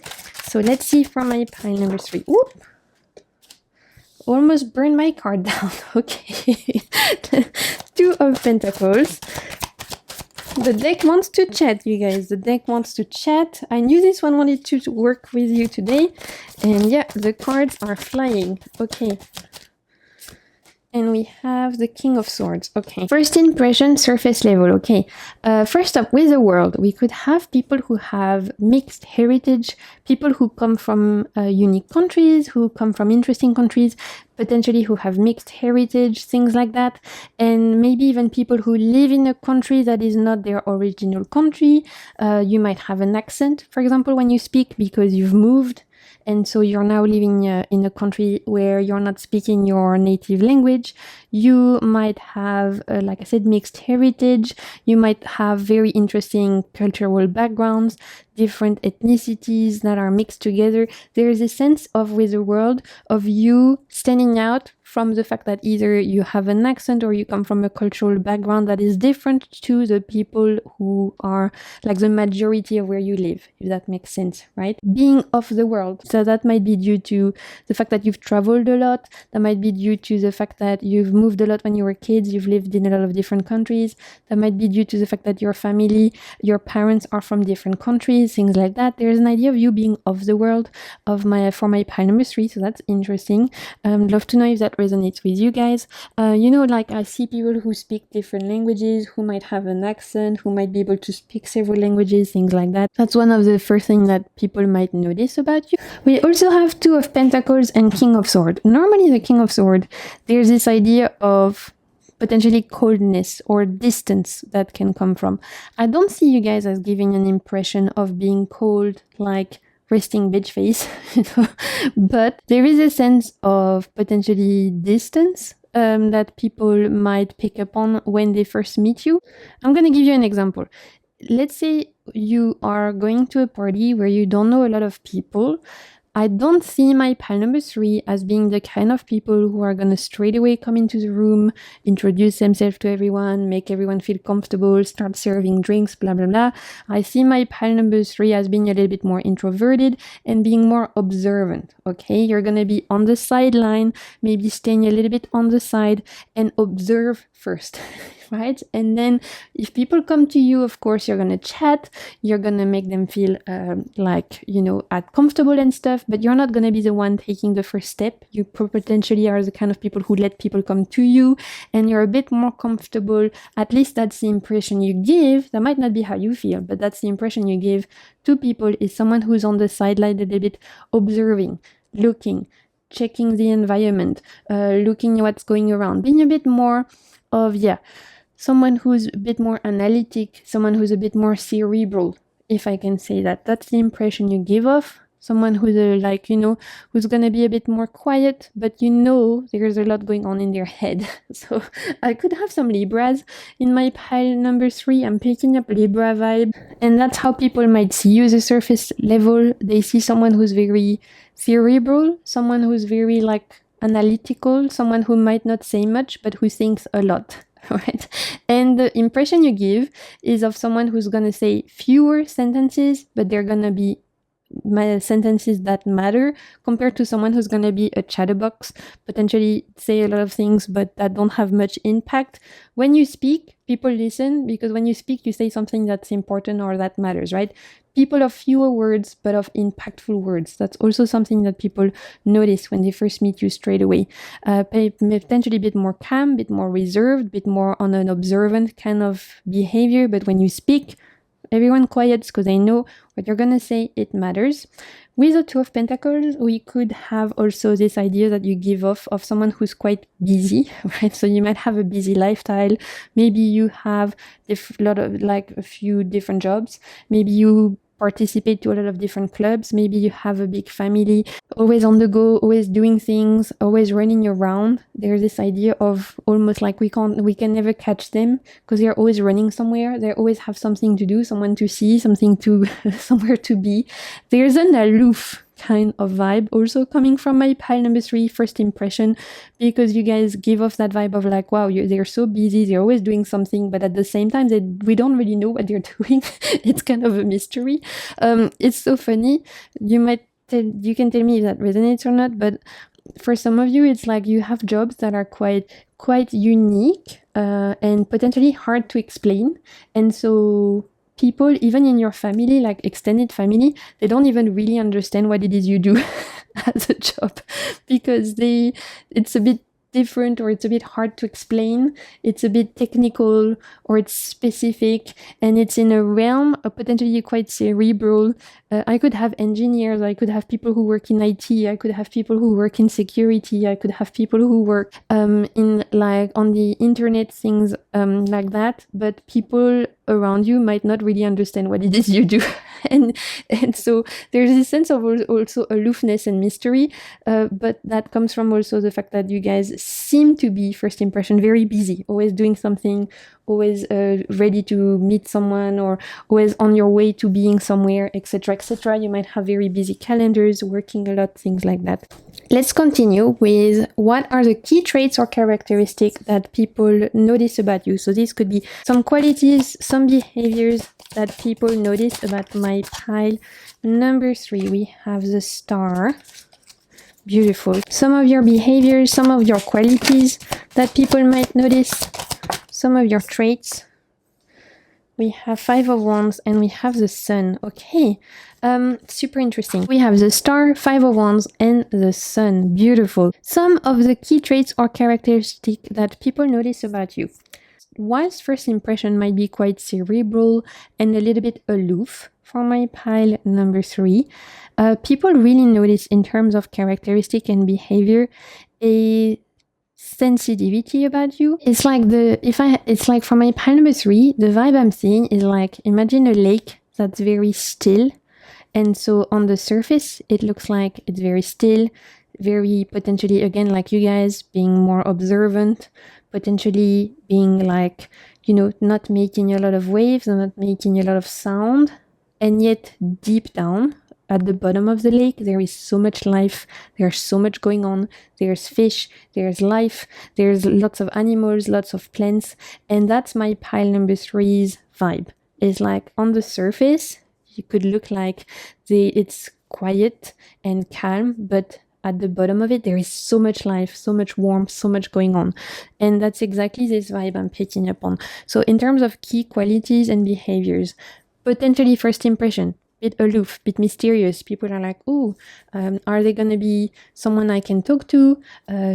So let's see from my pile number 3. Whoop! Almost burned my card down. Okay. 2 of Pentacles. The deck wants to chat, you guys. The deck wants to chat. I knew this one wanted to work with you today. And yeah, the cards are flying. Okay. And we have the King of Swords. Okay. First impression, surface level. Okay. First up, with the world, we could have people who have mixed heritage, people who come from unique countries, who come from interesting countries, potentially who have mixed heritage, things like that. And maybe even people who live in a country that is not their original country. You might have an accent, for example, when you speak because you've moved. And so you're now living in a country where you're not speaking your native language. You might have, like I said, mixed heritage. You might have very interesting cultural backgrounds. different ethnicities that are mixed together. There is a sense of with the world of you standing out from the fact that either you have an accent or you come from a cultural background that is different to the people who are like the majority of where you live, if that makes sense, right? Being of the world. So that might be due to the fact that you've traveled a lot. That might be due to the fact that you've moved a lot when you were kids. You've lived in a lot of different countries. That might be due to the fact that your family, your parents are from different countries, things like that. There's an idea of you being of the world for my pile number 3. So that's interesting. Love to know if that resonates with you guys. Like I see people who speak different languages, who might have an accent, who might be able to speak several languages, things like that. That's one of the first things that people might notice about you. We also have 2 of Pentacles and King of Swords. Normally the King of Swords, there's this idea of potentially coldness or distance that can come from. I don't see you guys as giving an impression of being cold, like resting bitch face, but there is a sense of potentially distance that people might pick up on when they first meet you. I'm going to give you an example. Let's say you are going to a party where you don't know a lot of people. I don't see my pile number 3 as being the kind of people who are going to straight away come into the room, introduce themselves to everyone, make everyone feel comfortable, start serving drinks, blah, blah, blah. I see my pile number 3 as being a little bit more introverted and being more observant, okay? You're going to be on the sideline, maybe staying a little bit on the side and observe first. Right? And then if people come to you, of course, you're going to chat, you're going to make them feel at comfortable and stuff, but you're not going to be the one taking the first step. You potentially are the kind of people who let people come to you and you're a bit more comfortable. At least that's the impression you give. That might not be how you feel, but that's the impression you give to people, is someone who's on the sideline a little bit observing, looking, checking the environment, looking at what's going around, being a bit more of, someone who's a bit more analytic, someone who's a bit more cerebral, if I can say that. That's the impression you give off. Someone who's who's going to be a bit more quiet, but there's a lot going on in their head. So I could have some Libras in my pile number 3. I'm picking up Libra vibe. And that's how people might see you, the surface level. They see someone who's very cerebral, someone who's very analytical, someone who might not say much, but who thinks a lot. Right? And the impression you give is of someone who's going to say fewer sentences, but they're going to be sentences that matter, compared to someone who's going to be a chatterbox, potentially say a lot of things, but that don't have much impact. When you speak, people listen, because when you speak, you say something that's important or that matters, right? People of fewer words, but of impactful words. That's also something that people notice when they first meet you straight away. Potentially a bit more calm, a bit more reserved, a bit more on an observant kind of behavior. But when you speak, everyone quiets because they know what you're going to say, it matters. With the 2 of Pentacles, we could have also this idea that you give off of someone who's quite busy, right? So you might have a busy lifestyle. Maybe you have a few different jobs. Maybe you participate to a lot of different clubs. Maybe you have a big family, always on the go, always doing things, always running around. There's this idea of almost like we can never catch them because they're always running somewhere. They always have something to do, someone to see, something to somewhere to be. There's an aloof kind of vibe also coming from my pile number 3, first impression, because you guys give off that vibe of wow, they're so busy, they're always doing something, but at the same time we don't really know what they're doing. It's kind of a mystery. It's so funny. You can tell me if that resonates or not, but for some of you, it's you have jobs that are quite unique and potentially hard to explain, and so people, even in your family, extended family, they don't even really understand what it is you do as a job, because it's a bit different, or it's a bit hard to explain, it's a bit technical, or it's specific, and it's in a realm of potentially quite cerebral. I could have engineers, I could have people who work in IT, I could have people who work in security, I could have people who work in on the internet, things like that, but people around you might not really understand what it is you do. and so there's this sense of also aloofness and mystery, but that comes from also the fact that you guys seem to be, first impression, very busy, always doing something, always ready to meet someone, or always on your way to being somewhere, etc., etc. You might have very busy calendars, working a lot, things like that. Let's continue with what are the key traits or characteristics that people notice about you. So this could be some qualities, some behaviors that people notice about my pile. Number 3, we have the star. Beautiful. Some of your behaviors, some of your qualities that people might notice, some of your traits. We have 5 of Wands and we have the Sun. Okay, super interesting. We have the Star, 5 of Wands, and the Sun. Beautiful. Some of the key traits or characteristics that people notice about you. Whilst first impression might be quite cerebral and a little bit aloof for my pile number 3, people really notice in terms of characteristic and behavior a sensitivity about you. It's like for my pile number 3, the vibe I'm seeing is like, imagine a lake that's very still, and so on the surface it looks like it's very still, very potentially, again, like you guys being more observant, potentially being like, not making a lot of waves and not making a lot of sound, and yet deep down at the bottom of the lake, there is so much life, there's so much going on, there's fish, there's life, there's lots of animals, lots of plants, and that's my pile number 3's vibe. It's like on the surface, you could look like it's quiet and calm, but at the bottom of it, there is so much life, so much warmth, so much going on. And that's exactly this vibe I'm picking up on. So in terms of key qualities and behaviors, potentially first impression, bit aloof, bit mysterious. People are like, are they going to be someone I can talk to?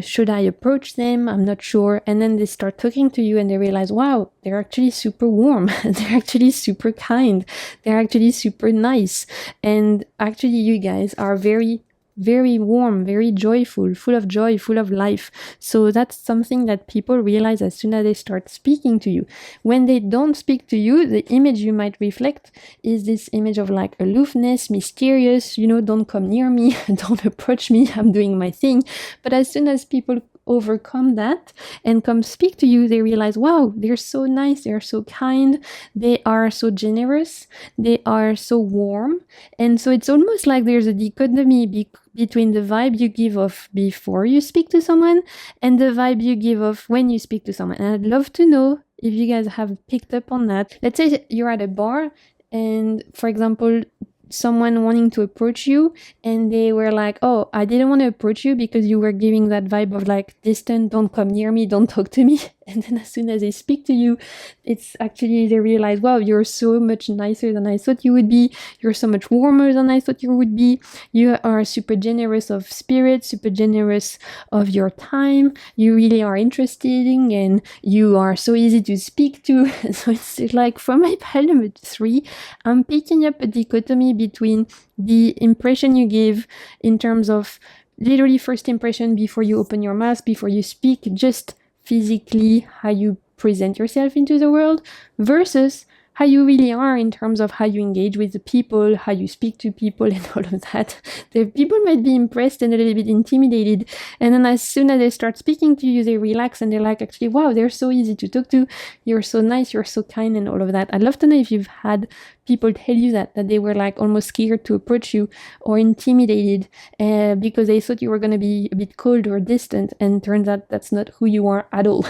Should I approach them? I'm not sure. And then they start talking to you and they realize, wow, they're actually super warm. They're actually super kind. They're actually super nice. And actually you guys are very, very warm, very joyful, full of joy, full of life. So that's something that people realize as soon as they start speaking to you. When they don't speak to you, the image you might reflect is this image of like aloofness, mysterious, don't come near me, don't approach me, I'm doing my thing. But as soon as people overcome that and come speak to you, they realize, wow, they're so nice, they're so kind, they are so generous, they are so warm. And so it's almost like there's a dichotomy between the vibe you give off before you speak to someone and the vibe you give off when you speak to someone. And I'd love to know if you guys have picked up on that. Let's say you're at a bar and, for example, someone wanting to approach you and they were like, oh, I didn't want to approach you because you were giving that vibe of like distant, don't come near me, don't talk to me. And then as soon as they speak to you, it's actually they realize, wow, you're so much nicer than I thought you would be. You're so much warmer than I thought you would be. You are super generous of spirit, super generous of your time. You really are interesting and you are so easy to speak to. So it's like from my pile number 3, I'm picking up a dichotomy between the impression you give in terms of literally first impression before you open your mouth, before you speak, just physically how you present yourself into the world versus how you really are in terms of how you engage with the people, how you speak to people and all of that. The people might be impressed and a little bit intimidated. And then as soon as they start speaking to you, they relax and they're like, actually, wow, they're so easy to talk to. You're so nice, you're so kind and all of that. I'd love to know if you've had people tell you that they were like almost scared to approach you or intimidated because they thought you were going to be a bit cold or distant, and turns out that's not who you are at all.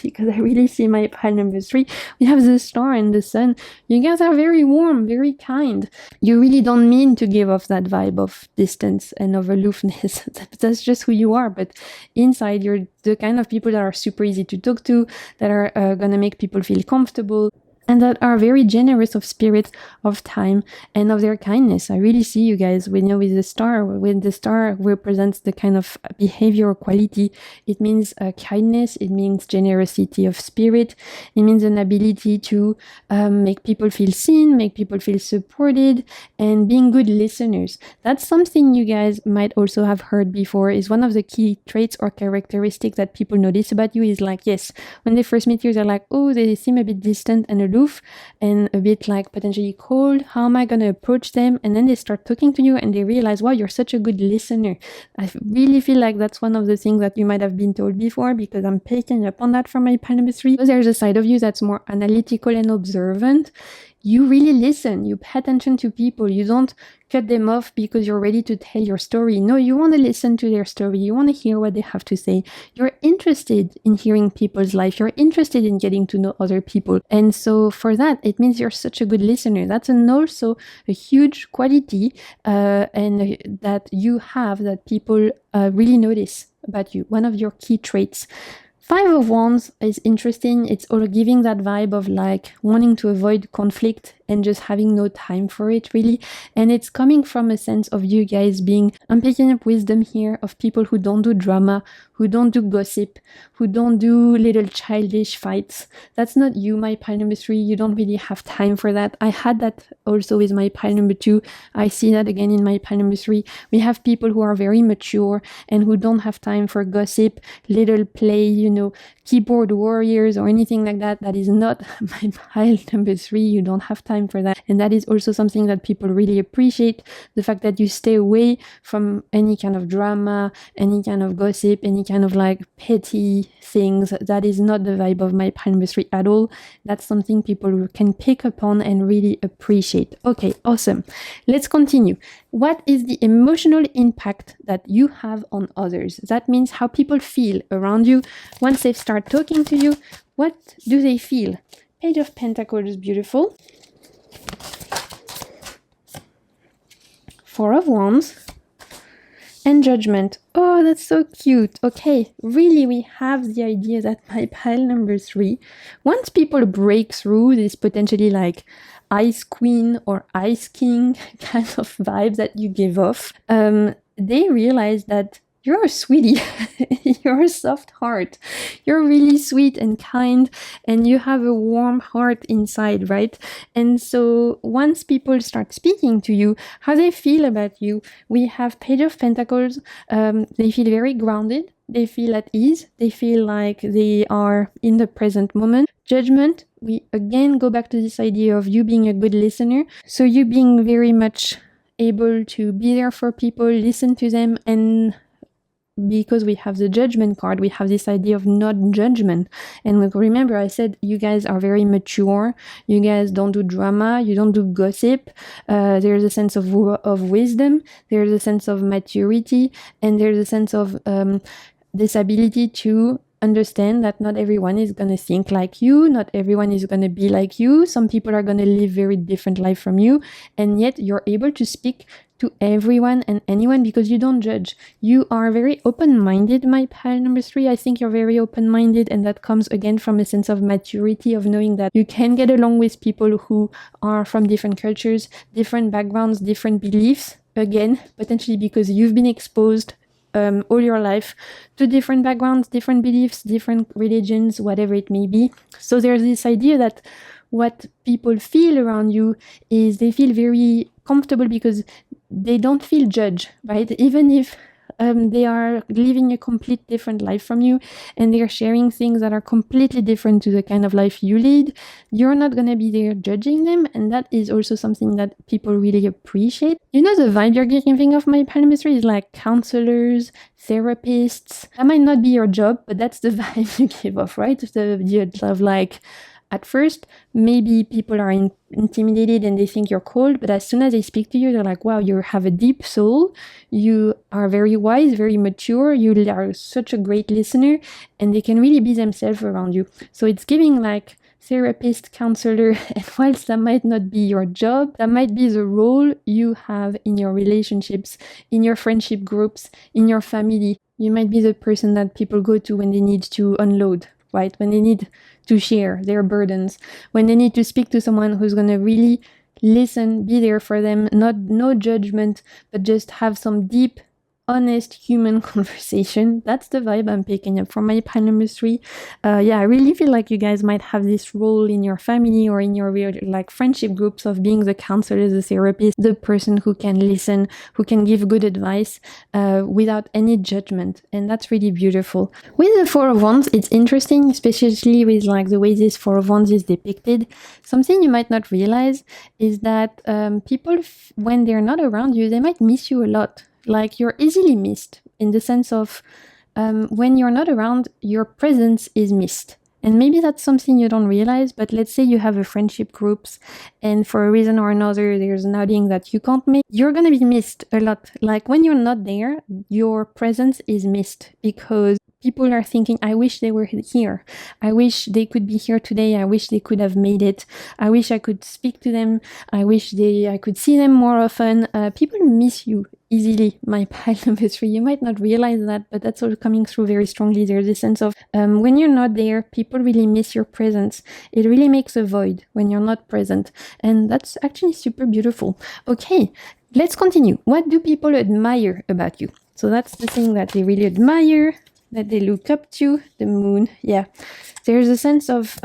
Because I really see my pile number 3. We have the star and the sun. You guys are very warm, very kind. You really don't mean to give off that vibe of distance and of aloofness. That's just who you are. But inside, you're the kind of people that are super easy to talk to, that are going to make people feel comfortable, and that are very generous of spirit, of time, and of their kindness. I really see you guys, with the star. When the star represents the kind of behavior or quality, it means kindness, it means generosity of spirit, it means an ability to make people feel seen, make people feel supported, and being good listeners. That's something you guys might also have heard before, is one of the key traits or characteristics that people notice about you is like, yes, when they first meet you, they're like, oh, they seem a bit distant and aloof. aloof and a bit like potentially cold. How am I going to approach them? And then they start talking to you and they realize, wow, you're such a good listener. I really feel like that's one of the things that you might have been told before, because I'm picking up on that from my pile number 3. So there's a side of you that's more analytical and observant. You really listen, you pay attention to people, you don't cut them off because you're ready to tell your story. No, you want to listen to their story, you want to hear what they have to say. You're interested in hearing people's life, you're interested in getting to know other people. And so for that, it means you're such a good listener. That's also a huge quality and that you have that people really notice about you, one of your key traits. 5 of Wands is interesting. It's all giving that vibe of like wanting to avoid conflict and just having no time for it, really. And it's coming from a sense of you guys being, I'm picking up wisdom here, of people who don't do drama, who don't do gossip, who don't do little childish fights. That's not you, my pile number 3. You don't really have time for that. I had that also with my pile number 2. I see that again in my pile number 3. We have people who are very mature and who don't have time for gossip, little play, keyboard warriors or anything like that. That is not my pile number 3. You don't have time for that. And that is also something that people really appreciate, the fact that you stay away from any kind of drama, any kind of gossip, any kind of like petty things. That is not the vibe of my pile number 3 at all. That's something people can pick up on and really appreciate. Okay, awesome. Let's continue. What is the emotional impact that you have on others? That means how people feel around you. Once they start talking to you, what do they feel? Page of Pentacles, beautiful. 4 of Wands. And Judgment. Oh, that's so cute. Okay, really, we have the idea that my pile number 3, once people break through this potentially like Ice Queen or Ice King kind of vibe that you give off, they realize that you're a sweetie, you're a soft heart, you're really sweet and kind, and you have a warm heart inside, right? And so once people start speaking to you, how they feel about you, we have Page of Pentacles. They feel very grounded, they feel at ease, they feel like they are in the present moment. Judgment, we again go back to this idea of you being a good listener, so you being very much able to be there for people, listen to them, and because we have the Judgment card, we have this idea of not judgment. And remember, I said you guys are very mature, you guys don't do drama, you don't do gossip, there's a sense of wisdom, there's a sense of maturity, and there's a sense of this ability to understand that not everyone is going to think like you, not everyone is going to be like you, some people are going to live very different life from you, and yet you're able to speak to everyone and anyone because you don't judge. You are very open-minded, my pile number 3. I think you're very open-minded, and that comes again from a sense of maturity, of knowing that you can get along with people who are from different cultures, different backgrounds, different beliefs, again, potentially because you've been exposed all your life to different backgrounds, different beliefs, different religions, whatever it may be. So there's this idea that what people feel around you is they feel very comfortable because they don't feel judged, right? Even if they are living a complete different life from you and they're sharing things that are completely different to the kind of life you lead, you're not going to be there judging them, and that is also something that people really appreciate. The vibe you're giving off, my pile number 3, is like counselors, therapists. That might not be your job, but that's the vibe you give off, right? The idea of like, at first, maybe people are intimidated and they think you're cold, but as soon as they speak to you, they're like, wow, you have a deep soul, you are very wise, very mature, you are such a great listener, and they can really be themselves around you. So it's giving like therapist, counselor, and whilst that might not be your job, that might be the role you have in your relationships, in your friendship groups, in your family. You might be the person that people go to when they need to unload, right? When they need to share their burdens, when they need to speak to someone who's going to really listen, be there for them, no judgment, but just have some deep honest human conversation. That's the vibe I'm picking up from my pile number 3. I really feel like you guys might have this role in your family or in your real like friendship groups of being the counselor, the therapist, the person who can listen, who can give good advice without any judgment. And that's really beautiful. With the Four of Wands, it's interesting, especially with like the way this Four of Wands is depicted. Something you might not realize is that people, when they're not around you, they might miss you a lot. Like you're easily missed in the sense of when you're not around, your presence is missed. And maybe that's something you don't realize, but let's say you have a friendship groups and for a reason or another, there's an outing that you can't make, you're going to be missed a lot. Like when you're not there, your presence is missed because people are thinking, I wish they were here. I wish they could be here today. I wish they could have made it. I wish I could speak to them. I wish I could see them more often. People miss you easily, my pile number 3. You might not realize that, but that's all coming through very strongly. There's a sense of when you're not there, people really miss your presence. It really makes a void when you're not present. And that's actually super beautiful. Okay, let's continue. What do people admire about you? So that's the thing that they really admire, that they look up to, the moon. Yeah, there's a sense of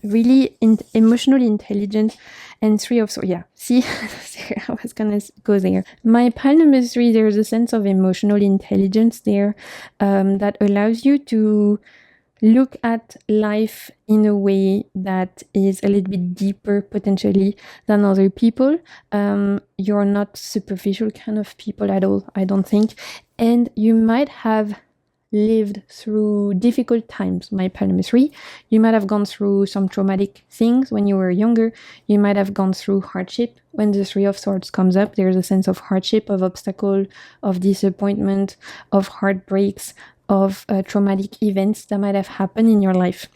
really emotional intelligence and 3 of Swords. Yeah, see, I was gonna go there. My pile number 3, there's a sense of emotional intelligence there that allows you to look at life in a way that is a little bit deeper potentially than other people. You're not superficial kind of people at all, I don't think. And you might have lived through difficult times, my pile number 3. You might have gone through some traumatic things when you were younger. You might have gone through hardship. When the 3 of Swords comes up, there's a sense of hardship, of obstacle, of disappointment, of heartbreaks, of traumatic events that might have happened in your life.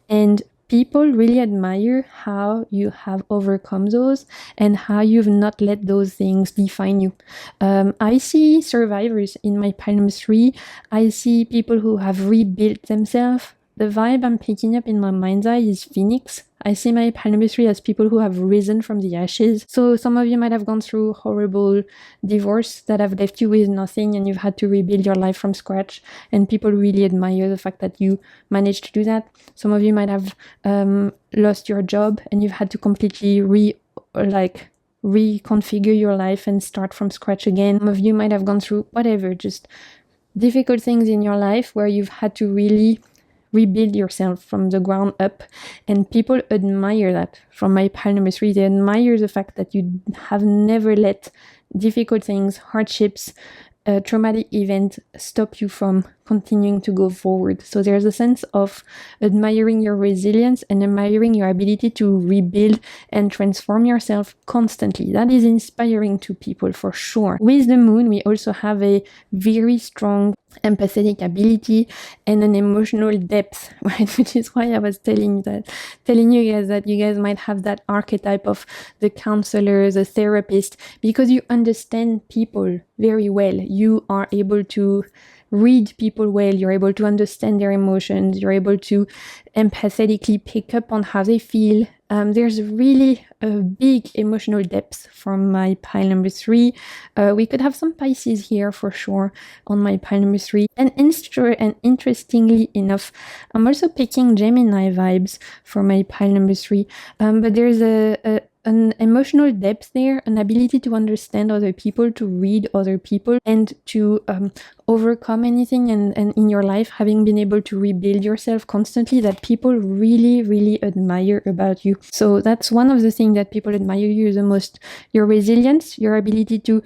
And people really admire how you have overcome those and how you've not let those things define you. I see survivors in my pile number 3. I see people who have rebuilt themselves. The vibe I'm picking up in my mind's eye is Phoenix. I see my pile number 3 as people who have risen from the ashes. So some of you might have gone through horrible divorce that have left you with nothing and you've had to rebuild your life from scratch. And people really admire the fact that you managed to do that. Some of you might have lost your job and you've had to completely reconfigure your life and start from scratch again. Some of you might have gone through whatever, just difficult things in your life where you've had to really rebuild yourself from the ground up, and people admire that. From my pile number 3, they admire the fact that you have never let difficult things, hardships, traumatic event stop you from continuing to go forward. So there's a sense of admiring your resilience and admiring your ability to rebuild and transform yourself constantly. That is inspiring to people for sure. With the moon, we also have a very strong empathetic ability and an emotional depth, right? Which is why I was telling you guys that you guys might have that archetype of the counselor, the therapist, because you understand people very well. You are able to read people well, you're able to understand their emotions, you're able to empathetically pick up on how they feel. There's really a big emotional depth from my pile number 3. We could have some Pisces here for sure on my pile number 3. And interestingly enough, I'm also picking Gemini vibes for my pile number 3. But there's an emotional depth there, an ability to understand other people, to read other people, and to overcome anything and in your life, having been able to rebuild yourself constantly, that people really, really admire about you. So that's one of the things that people admire you the most. Your resilience, your ability to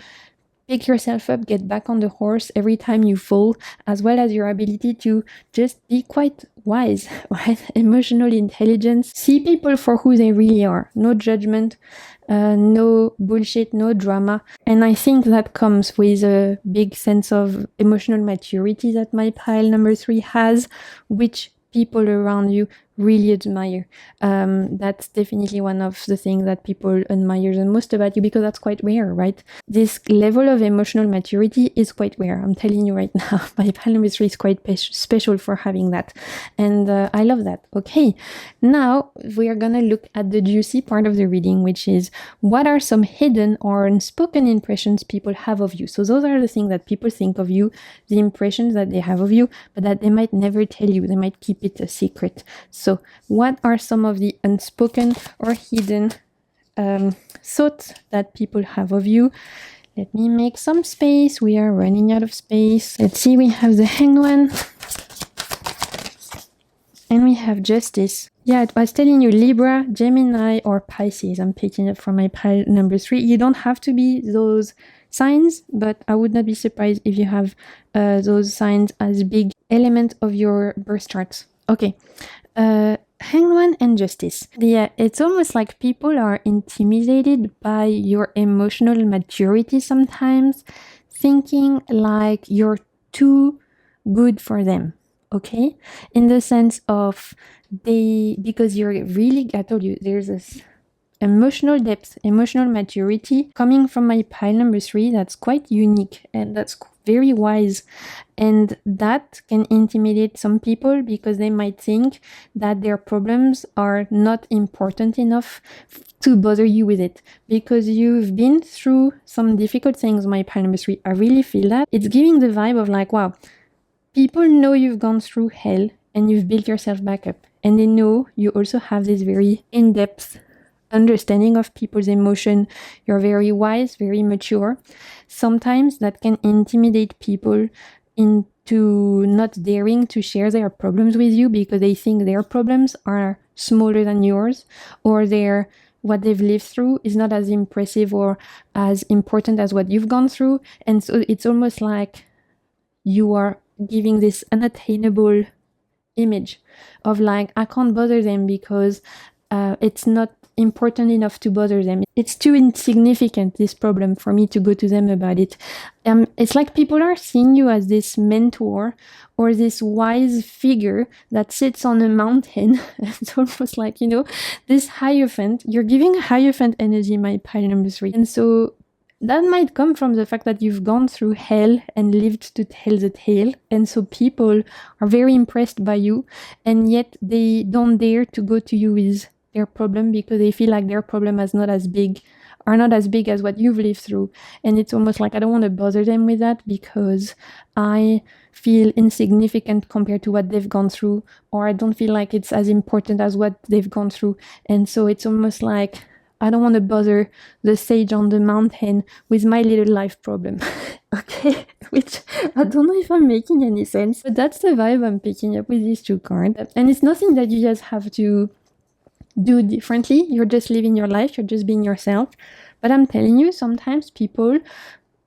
pick yourself up, get back on the horse every time you fall, as well as your ability to just be quite wise, right? Emotional intelligence. See people for who they really are. No judgment, no bullshit, no drama. And I think that comes with a big sense of emotional maturity that my pile number 3 has, which people around you really admire. That's definitely one of the things that people admire the most about you, because that's quite rare, right? This level of emotional maturity is quite rare. I'm telling you right now, my pile number 3 is quite special for having that. And I love that. Okay, now we are gonna look at the juicy part of the reading, which is what are some hidden or unspoken impressions people have of you. So those are the things that people think of you, the impressions that they have of you, but that they might never tell you. They might keep it a secret. So what are some of the unspoken or hidden thoughts that people have of you? Let me make some space. We are running out of space. Let's see, we have the Hanged One. And we have Justice. Yeah, I was telling you Libra, Gemini, or Pisces. I'm picking up from my pile number 3. You don't have to be those signs, but I would not be surprised if you have those signs as big element of your birth charts. Okay. Hanged One and Justice. Yeah, it's almost like people are intimidated by your emotional maturity sometimes, thinking like you're too good for them. Okay, in the sense of because you're really, I told you, there's this emotional depth, emotional maturity coming from my pile number 3 that's quite unique and that's very wise. And that can intimidate some people because they might think that their problems are not important enough to bother you with it. Because you've been through some difficult things, my pile number 3. I really feel that. It's giving the vibe of like, wow, people know you've gone through hell and you've built yourself back up. And they know you also have this very in-depth understanding of people's emotion. You're very wise, very mature. Sometimes that can intimidate people into not daring to share their problems with you because they think their problems are smaller than yours, or what they've lived through is not as impressive or as important as what you've gone through. And so it's almost like you are giving this unattainable image of like, I can't bother them because it's not important enough to bother them. It's too insignificant, this problem, for me to go to them about it. It's like people are seeing you as this mentor or this wise figure that sits on a mountain. It's almost like, this Hierophant. You're giving a Hierophant energy, my pile number 3. And so that might come from the fact that you've gone through hell and lived to tell the tale. And so people are very impressed by you, and yet they don't dare to go to you with their problem because they feel like their problem are not as big as what you've lived through. And it's almost like I don't want to bother them with that because I feel insignificant compared to what they've gone through, or I don't feel like it's as important as what they've gone through. And so it's almost like I don't want to bother the sage on the mountain with my little life problem. Okay, which I don't know if I'm making any sense, but that's the vibe I'm picking up with these 2 cards. And it's nothing that you just have to do differently. You're just living your life, you're just being yourself. But I'm telling you, sometimes people,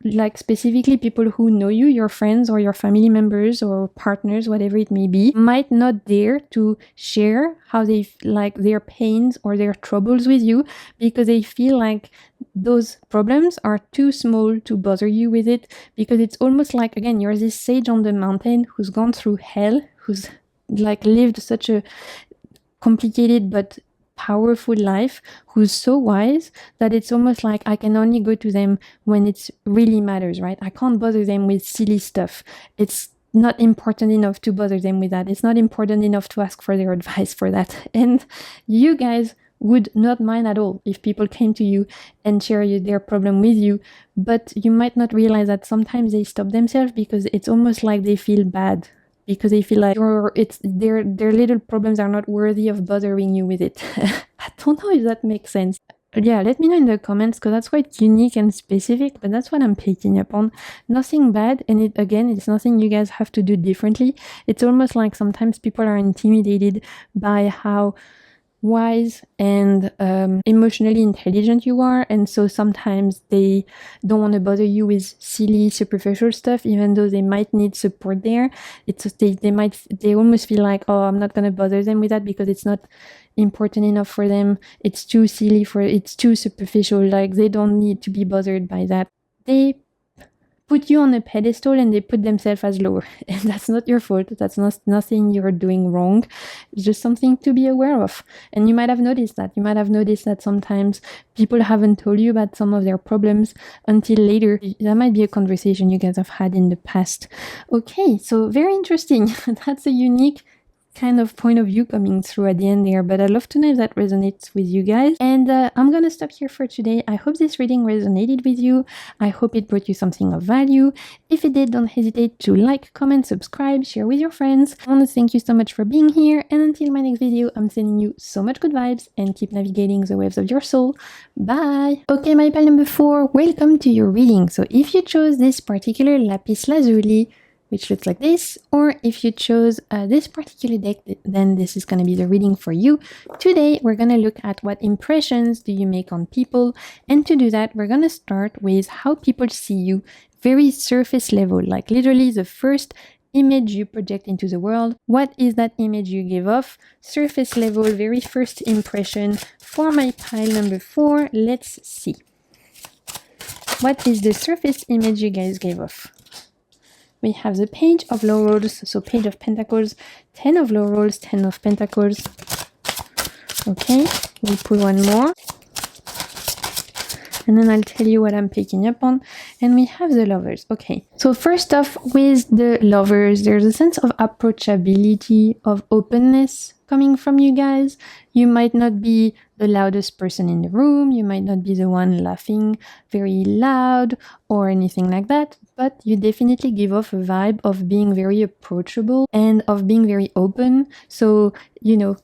like specifically people who know you, your friends or your family members or partners, whatever it may be, might not dare to share how they like their pains or their troubles with you because they feel like those problems are too small to bother you with it. Because it's almost like, again, you're this sage on the mountain who's gone through hell, who's like lived such a complicated but powerful life, who's so wise that it's almost like I can only go to them when it really matters, right? I can't bother them with silly stuff. It's not important enough to bother them with that. It's not important enough to ask for their advice for that. And you guys would not mind at all if people came to you and share their problem with you, but you might not realize that sometimes they stop themselves because it's almost like they feel bad, because they feel like their little problems are not worthy of bothering you with it. I don't know if that makes sense. Yeah, let me know in the comments, because that's quite unique and specific, but that's what I'm picking up on. Nothing bad, and it's nothing you guys have to do differently. It's almost like sometimes people are intimidated by how wise and emotionally intelligent you are, and so sometimes they don't want to bother you with silly superficial stuff, even though they might need support there. It's just they almost feel like, oh, I'm not going to bother them with that because it's not important enough for them. It's too silly, it's too superficial, like they don't need to be bothered by that. They put you on a pedestal and they put themselves as lower. And that's not your fault. That's nothing you're doing wrong. It's just something to be aware of. And you might have noticed that. You might have noticed that sometimes people haven't told you about some of their problems until later. That might be a conversation you guys have had in the past. Okay, so very interesting. That's a unique kind of point of view coming through at the end there, but I'd love to know if that resonates with you guys. And I'm gonna stop here for today. I hope this reading resonated with you. I hope it brought you something of value. If it did, don't hesitate to like, comment, subscribe, share with your friends. I want to thank you so much for being here, and until my next video, I'm sending you so much good vibes and keep navigating the waves of your soul. Bye! Okay, my pal number 4, welcome to your reading. So if you chose this particular lapis lazuli, which looks like this, or if you chose this particular deck, then this is going to be the reading for you. Today, we're going to look at what impressions do you make on people, and to do that, we're going to start with how people see you, very surface level, like literally the first image you project into the world. What is that image you give off? Surface level, very first impression for my pile number 4. Let's see. What is the surface image you guys gave off? We have the Page of Laurels, so Page of Pentacles, 10 of Laurels, 10 of Pentacles. Okay, we pull one more. And then I'll tell you what I'm picking up on. And we have the Lovers. Okay, so first off, with the Lovers, there's a sense of approachability, of openness coming from you guys. You might not be the loudest person in the room. You might not be the one laughing very loud or anything like that. But you definitely give off a vibe of being very approachable and of being very open. So, you know,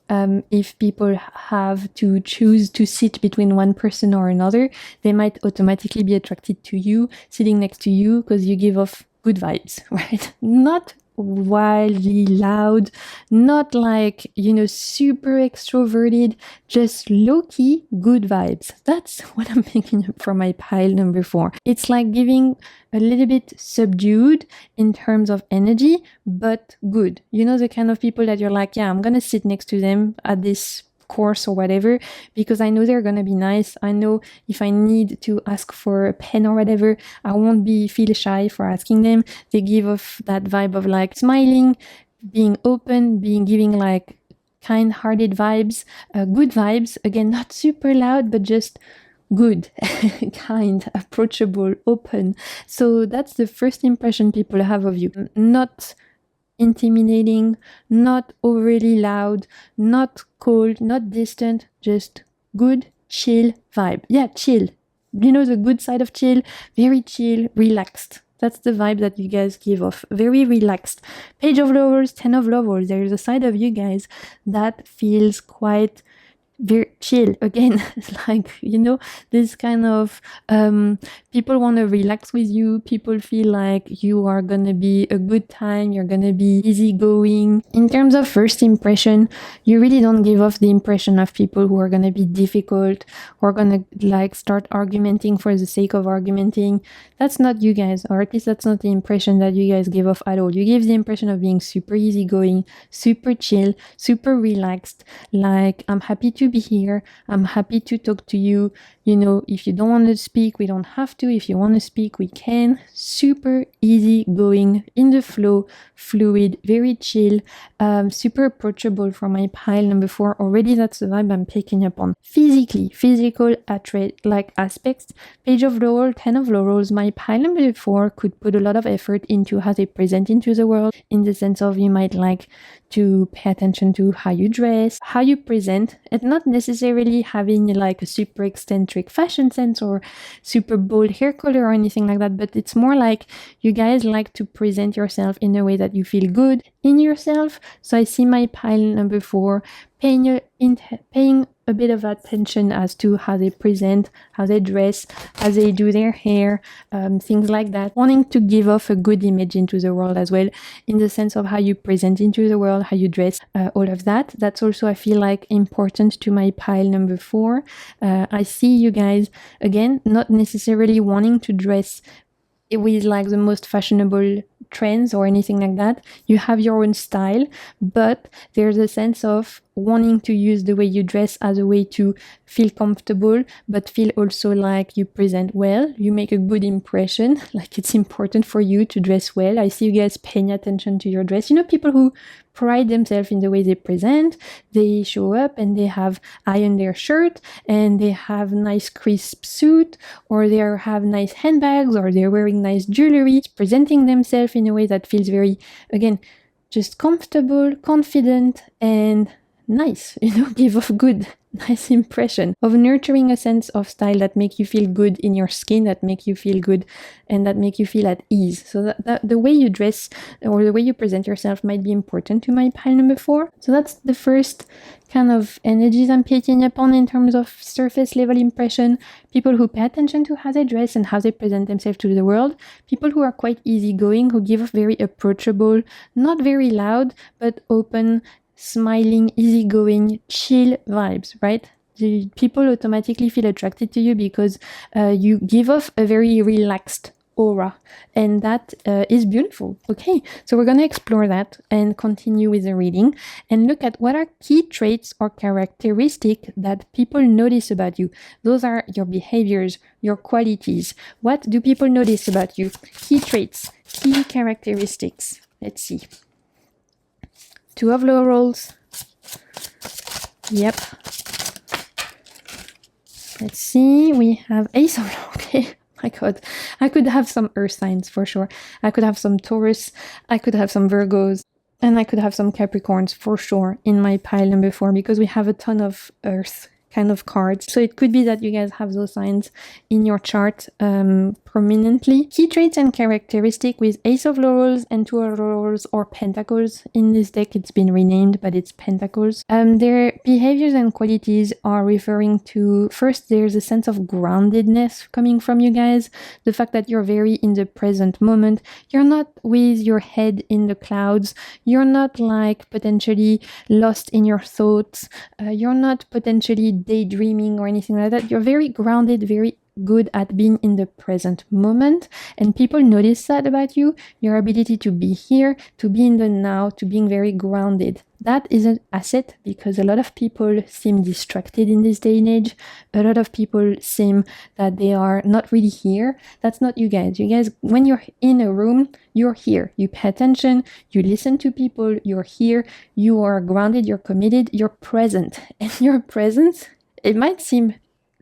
if people have to choose to sit between one person or another, they might automatically be attracted to you, sitting next to you, because you give off good vibes, right? Not wildly loud, not like, you know, super extroverted, just low-key good vibes. That's what I'm picking up for my pile number 4. It's like giving a little bit subdued in terms of energy, but good. You know, the kind of people that you're like, yeah, I'm gonna sit next to them at this course or whatever, because I know they're gonna be nice. I know if I need to ask for a pen or whatever, I won't feel shy for asking them. They give off that vibe of like smiling, being open, giving like kind-hearted vibes, good vibes. Again, not super loud, but just good, kind, approachable, open. So that's the first impression people have of you. Not intimidating, not overly loud, not cold, not distant, just good, chill vibe. Yeah, chill. You know, the good side of chill, very chill, relaxed. That's the vibe that you guys give off. Very relaxed. Page of Laurels, 10 of Laurels. There's a side of you guys that feels quite very chill. Again, it's like, you know, this kind of people want to relax with you. People feel like you are gonna be a good time, you're gonna be easygoing. In terms of first impression, you really don't give off the impression of people who are gonna be difficult, who are gonna like start argumenting for the sake of argumenting. That's not you guys, or at least that's not the impression that you guys give off at all. You give the impression of being super easygoing, super chill, super relaxed, like, I'm happy to be here, I'm happy to talk to you. You know, if you don't want to speak, we don't have to. If you want to speak, we can. Super easy going, in the flow, fluid, very chill, super approachable for my pile number 4. Already that's the vibe I'm picking up on. Physical like aspects. Page of Laurel, 10 of Laurels. My pile number 4 could put a lot of effort into how they present into the world, in the sense of you might like to pay attention to how you dress, how you present, and not necessarily having like a super eccentric fashion sense or super bold hair color or anything like that, but it's more like you guys like to present yourself in a way that you feel good in yourself. So I see my pile number 4 paying a bit of attention as to how they present, how they dress, how they do their hair, things like that. Wanting to give off a good image into the world as well, in the sense of how you present into the world, how you dress, all of that. That's also, I feel like, important to my pile number 4. I see you guys, again, not necessarily wanting to dress with like the most fashionable trends or anything like that. You have your own style, but there's a sense of wanting to use the way you dress as a way to feel comfortable, but feel also like you present well, you make a good impression, like it's important for you to dress well. I see you guys paying attention to your dress. You know, people who pride themselves in the way they present, they show up and they have ironed their shirt and they have nice crisp suit, or they have nice handbags, or they're wearing nice jewelry, presenting themselves in a way that feels very, again, just comfortable, confident, and nice, you know, give off good, nice impression of nurturing a sense of style that make you feel good in your skin, that make you feel good and that make you feel at ease. So that the way you dress or the way you present yourself might be important to my pile number 4. So that's the first kind of energies I'm picking up on in terms of surface level impression. People who pay attention to how they dress and how they present themselves to the world. People who are quite easygoing, who give off very approachable, not very loud, but open, smiling, easygoing, chill vibes, right? The people automatically feel attracted to you because you give off a very relaxed aura, and that is beautiful. Okay, so we're going to explore that and continue with the reading and look at what are key traits or characteristics that people notice about you. Those are your behaviors, your qualities. What do people notice about you? Key traits, key characteristics. Let's see. 2 of laurels. Yep. Let's see. We have ace of laurels. Okay. My God. I could have some earth signs for sure. I could have some Taurus. I could have some Virgos. And I could have some Capricorns for sure in my pile number 4 because we have a ton of earth kind of cards. So it could be that you guys have those signs in your chart prominently. Key traits and characteristic with ace of laurels and 2 of laurels or pentacles. In this deck it's been renamed, but it's pentacles. Their behaviors and qualities are referring to, first, there's a sense of groundedness coming from you guys. The fact that you're very in the present moment. You're not with your head in the clouds. You're not like potentially lost in your thoughts. You're not potentially daydreaming or anything like that. You're very grounded, very good at being in the present moment, and people notice that about you, your ability to be here, to be in the now, to being very grounded. That is an asset because a lot of people seem distracted in this day and age. A lot of people seem that they are not really here. That's not you guys. You guys, when you're in a room, you're here. You pay attention, you listen to people, you're here, you are grounded, you're committed, you're present. And your presence, it might seem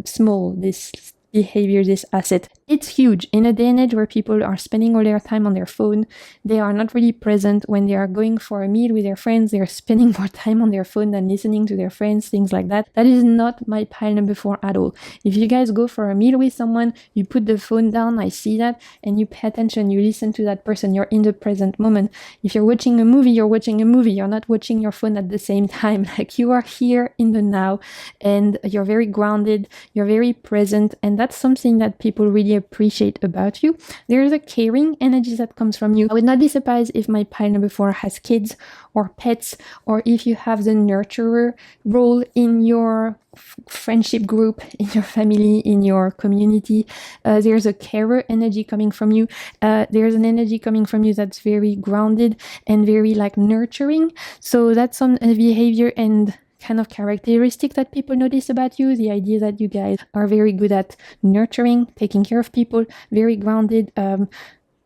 small, this behavior, this asset. It's huge in a day and age where people are spending all their time on their phone. They are not really present when they are going for a meal with their friends. They're spending more time on their phone than listening to their friends, things like that. That is not my pile number 4 at all. If you guys go for a meal with someone, you put the phone down, I see that, and you pay attention, you listen to that person, you're in the present moment. If you're watching a movie, you're watching a movie. You're not watching your phone at the same time. Like, you are here in the now, and you're very grounded, you're very present, and that's something that people really appreciate about you. There is a caring energy that comes from you. I would not be surprised if my pile number 4 has kids or pets, or if you have the nurturer role in your friendship group, in your family, in your community. There's a carer energy coming from you. There's an energy coming from you that's very grounded and very like nurturing. So that's some behavior and kind of characteristic that people notice about you. The idea that you guys are very good at nurturing, taking care of people, very grounded,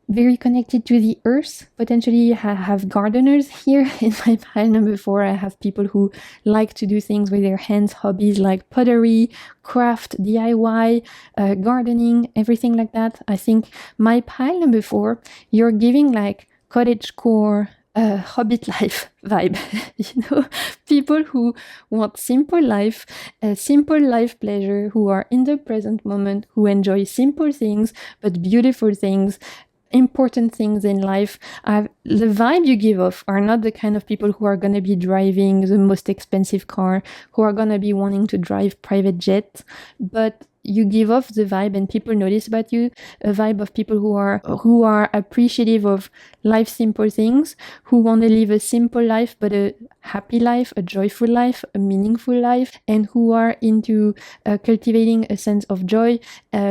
very connected to the earth. Potentially I have gardeners here in my pile number 4. I have people who like to do things with their hands, hobbies like pottery, craft, DIY, gardening, everything like that. I think my pile number 4, you're giving like cottagecore, hobbit life vibe. You know, people who want simple life pleasure, who are in the present moment, who enjoy simple things but beautiful things, important things in life. The vibe you give off are not the kind of people who are going to be driving the most expensive car, who are going to be wanting to drive private jet, but you give off the vibe and people notice about you, a vibe of people who are appreciative of life, simple things, who want to live a simple life but a happy life, a joyful life, a meaningful life, and who are into cultivating a sense of joy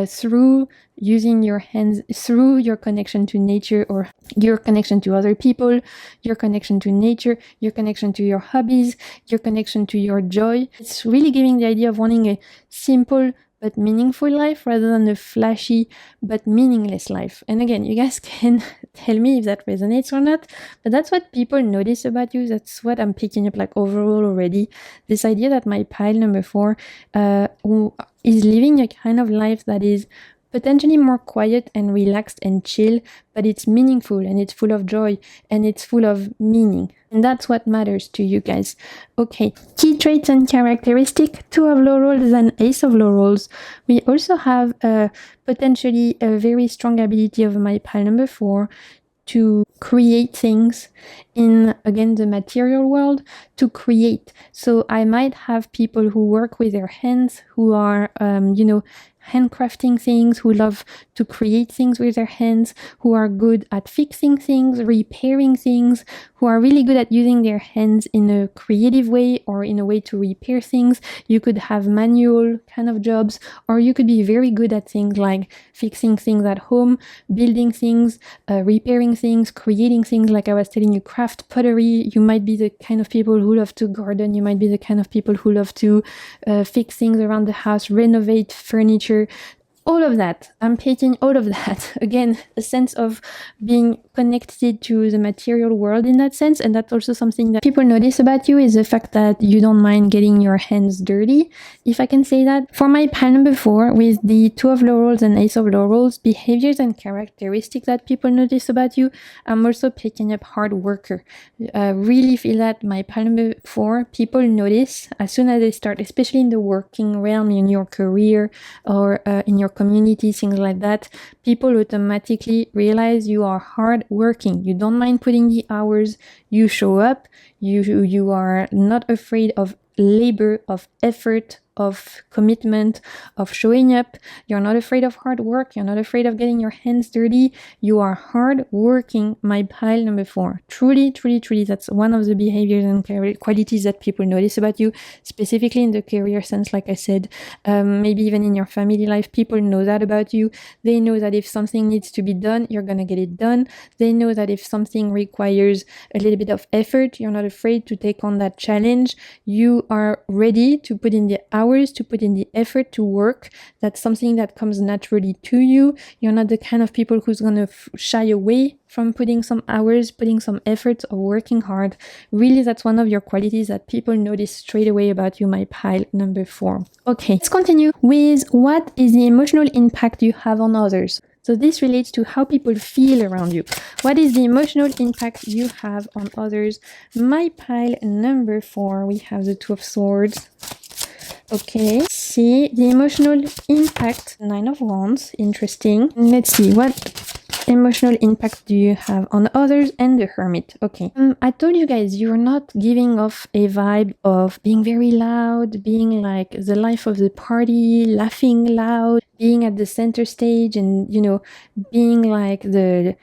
through using your hands, through your connection to nature or your connection to other people, your connection to nature, your connection to your hobbies, your connection to your joy. It's really giving the idea of wanting a simple but meaningful life rather than a flashy but meaningless life. And again, you guys can tell me if that resonates or not, but that's what people notice about you. That's what I'm picking up like overall already. This idea that my pile number 4 who is living a kind of life that is potentially more quiet and relaxed and chill, but it's meaningful and it's full of joy and it's full of meaning. And that's what matters to you guys. Okay, key traits and characteristic, 2 of laurels and ace of laurels. We also have potentially a very strong ability of my pile number 4 to create things in, again, the material world, to create. So I might have people who work with their hands, who are, handcrafting things, who love to create things with their hands, who are good at fixing things, repairing things, who are really good at using their hands in a creative way or in a way to repair things. You could have manual kind of jobs, or you could be very good at things like fixing things at home, building things, repairing things, creating things, like I was telling you, craft pottery. You might be the kind of people who love to garden. You might be the kind of people who love to fix things around the house, renovate furniture, all of that. I'm picking all of that. Again, a sense of being connected to the material world in that sense. And that's also something that people notice about you, is the fact that you don't mind getting your hands dirty, if I can say that. For my pile number 4, with the 2 of laurels and ace of laurels, behaviors and characteristics that people notice about you, I'm also picking up hard worker. Really feel that my pile number 4, people notice as soon as they start, especially in the working realm, in your career or in your community, things like that, people automatically realize you are hard working. You don't mind putting the hours, you show up, you are not afraid of labor, of effort, of commitment, of showing up. You're not afraid of hard work. You're not afraid of getting your hands dirty. You are hard working, my pile number 4. Truly, truly, truly, that's one of the behaviors and qualities that people notice about you, specifically in the career sense, like I said. Maybe even in your family life, people know that about you. They know that if something needs to be done, you're gonna get it done. They know that if something requires a little bit of effort, you're not afraid to take on that challenge. You are ready to put in the hours, to put in the effort to work. That's something that comes naturally to you. You're not the kind of people who's gonna shy away from putting some hours, putting some effort, or working hard. Really, that's one of your qualities that people notice straight away about you, my pile number 4. Okay, let's continue with what is the emotional impact you have on others. So this relates to how people feel around you. What is the emotional impact you have on others? My pile number 4, we have the 2 of swords. Okay, see the emotional impact, 9 of wands, interesting. Let's see, what emotional impact do you have on others? And the hermit. Okay, I told you guys, you're not giving off a vibe of being very loud, being like the life of the party, laughing loud, being at the center stage, and being like the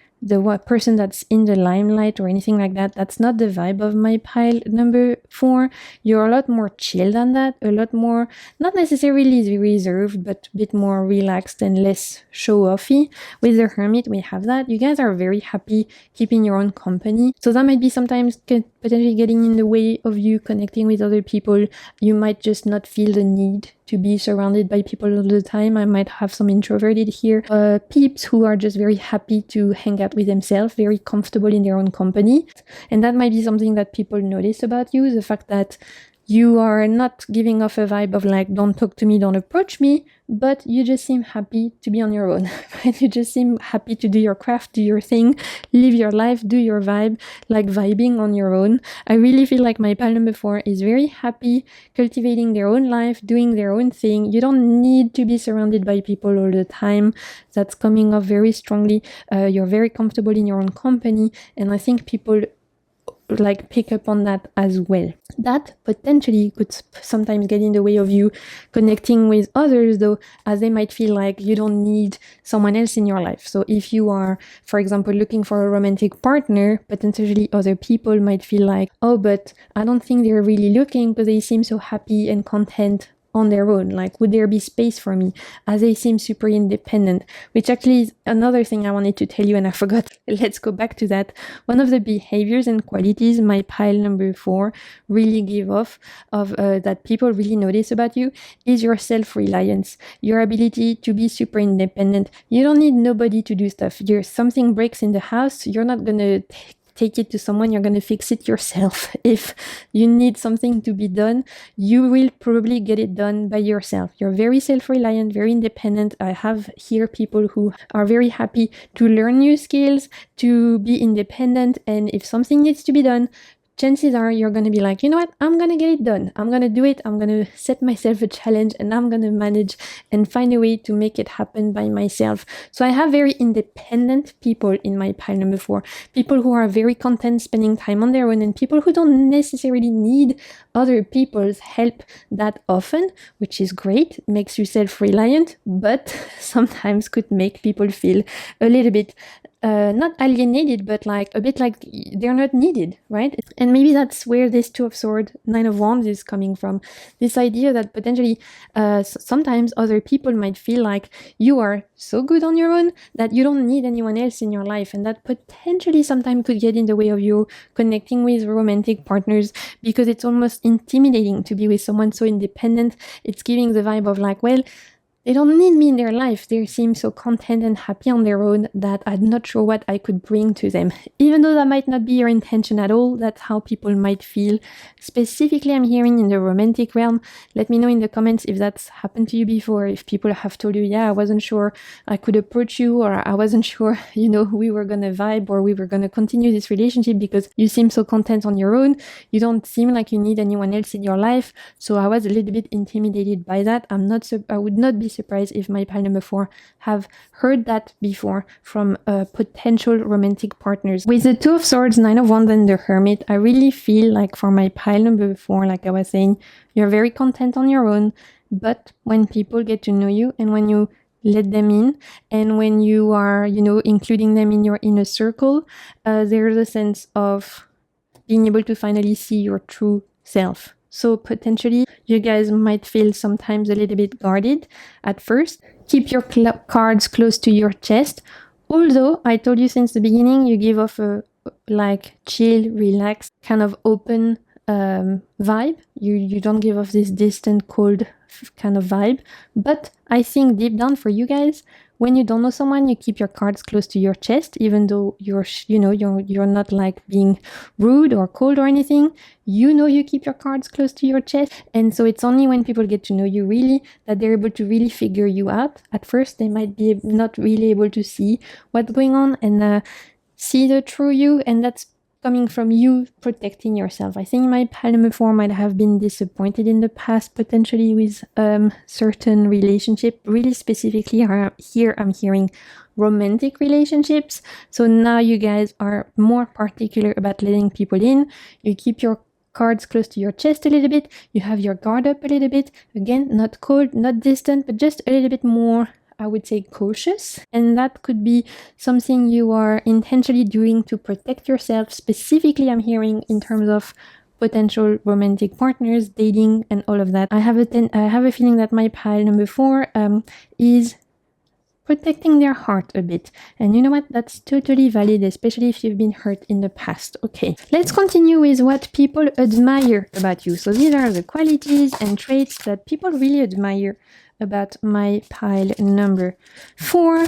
person that's in the limelight or anything like that. That's not the vibe of my pile number 4. You're a lot more chill than that, a lot more, not necessarily reserved, but a bit more relaxed and less show-offy. With the hermit, we have that. You guys are very happy keeping your own company. So that might be sometimes potentially getting in the way of you connecting with other people. You might just not feel the need to be surrounded by people all the time. I might have some introverted here peeps who are just very happy to hang out with themselves, very comfortable in their own company. And that might be something that people notice about you, the fact that you are not giving off a vibe of like, don't talk to me, don't approach me, but you just seem happy to be on your own. You just seem happy to do your craft, do your thing, live your life, do your vibe, like vibing on your own. I really feel like my pile number 4 is very happy, cultivating their own life, doing their own thing. You don't need to be surrounded by people all the time. That's coming off very strongly. You're very comfortable in your own company. And I think people like pick up on that as well. That potentially could sometimes get in the way of you connecting with others, though, as they might feel like you don't need someone else in your life. So if you are, for example, looking for a romantic partner, potentially other people might feel like, oh, but I don't think they're really looking because they seem so happy and content on their own. Like, would there be space for me, as they seem super independent? Which actually is another thing I wanted to tell you and I forgot. Let's go back to that. One of the behaviors and qualities my pile number 4 really give off of that people really notice about you is your self-reliance, your ability to be super independent. You don't need nobody to do stuff. Something breaks in the house, you're not gonna take it to someone, you're going to fix it yourself. If you need something to be done, you will probably get it done by yourself. You're very self-reliant, very independent. I have here people who are very happy to learn new skills, to be independent, and if something needs to be done, chances are you're going to be like, you know what, I'm going to get it done. I'm going to do it. I'm going to set myself a challenge and I'm going to manage and find a way to make it happen by myself. So I have very independent people in my pile number 4, people who are very content spending time on their own, and people who don't necessarily need other people's help that often, which is great, makes you self-reliant, but sometimes could make people feel a little bit not alienated, but like a bit like they're not needed, right? And maybe that's where this 2 of Swords, 9 of Wands is coming from. This idea that potentially sometimes other people might feel like you are so good on your own that you don't need anyone else in your life, and that potentially sometimes could get in the way of you connecting with romantic partners, because it's almost intimidating to be with someone so independent. It's giving the vibe of like, well, they don't need me in their life. They seem so content and happy on their own that I'm not sure what I could bring to them. Even though that might not be your intention at all, that's how people might feel. Specifically, I'm hearing in the romantic realm. Let me know in the comments if that's happened to you before, if people have told you, yeah, I wasn't sure I could approach you, or I wasn't sure, we were going to vibe or we were going to continue this relationship because you seem so content on your own. You don't seem like you need anyone else in your life. So I was a little bit intimidated by that. I would not be surprised if my pile number 4 have heard that before from potential romantic partners. With the 2 of Swords, 9 of Wands, and the Hermit, I really feel like for my pile number 4, like I was saying, you're very content on your own, but when people get to know you and when you let them in, and when you are, including them in your inner circle, there's a sense of being able to finally see your true self. So potentially you guys might feel sometimes a little bit guarded at first. Keep your cards close to your chest. Although I told you since the beginning, you give off a like chill, relaxed, kind of open vibe. You don't give off this distant, cold kind of vibe. But I think deep down for you guys, when you don't know someone, you keep your cards close to your chest, even though you're not like being rude or cold or anything. You keep your cards close to your chest. And so it's only when people get to know you really that they're able to really figure you out. At first, they might be not really able to see what's going on and see the true you. And that's coming from you protecting yourself. I think my pile number 4 might have been disappointed in the past, potentially with certain relationship. Really specifically, here I'm hearing romantic relationships. So now you guys are more particular about letting people in. You keep your cards close to your chest a little bit. You have your guard up a little bit. Again, not cold, not distant, but just a little bit more, I would say, cautious. And that could be something you are intentionally doing to protect yourself. Specifically, I'm hearing in terms of potential romantic partners, dating, and all of that. I have a feeling that my pile number 4 is protecting their heart a bit. And you know what? That's totally valid, especially if you've been hurt in the past. Okay, let's continue with what people admire about you. So these are the qualities and traits that people really admire about my pile number 4.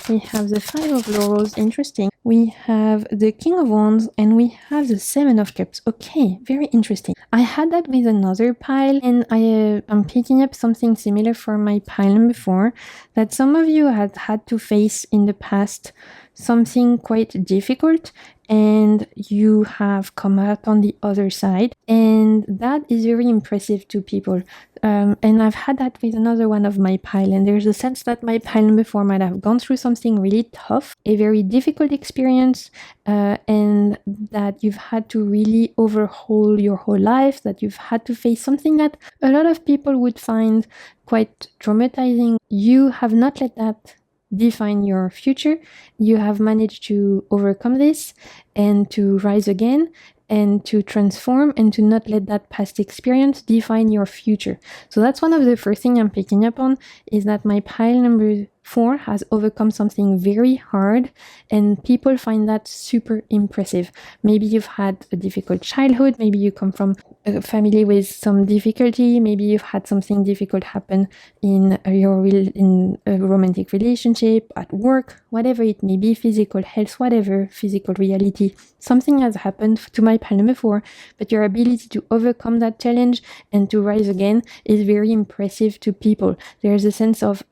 We have the 5 of Laurels, interesting. We have the King of Wands, and we have the 7 of Cups. Okay, very interesting. I had that with another pile, and I'm picking up something similar for my pile number 4, that some of you had to face in the past something quite difficult, and you have come out on the other side. And and that is very impressive to people. And I've had that with another one of my pile, and there's a sense that my pile number 4 might have gone through something really tough, a very difficult experience, and that you've had to really overhaul your whole life, that you've had to face something that a lot of people would find quite traumatizing. You have not let that define your future. You have managed to overcome this and to rise again and to transform and to not let that past experience define your future. So that's one of the first things I'm picking up on, is that my pile number 4 has overcome something very hard, and people find that super impressive. Maybe you've had a difficult childhood, maybe you come from a family with some difficulty, maybe you've had something difficult happen in a romantic relationship, at work, whatever it may be, physical health, whatever, physical reality. Something has happened to my pile number 4, but your ability to overcome that challenge and to rise again is very impressive to people. There's a sense of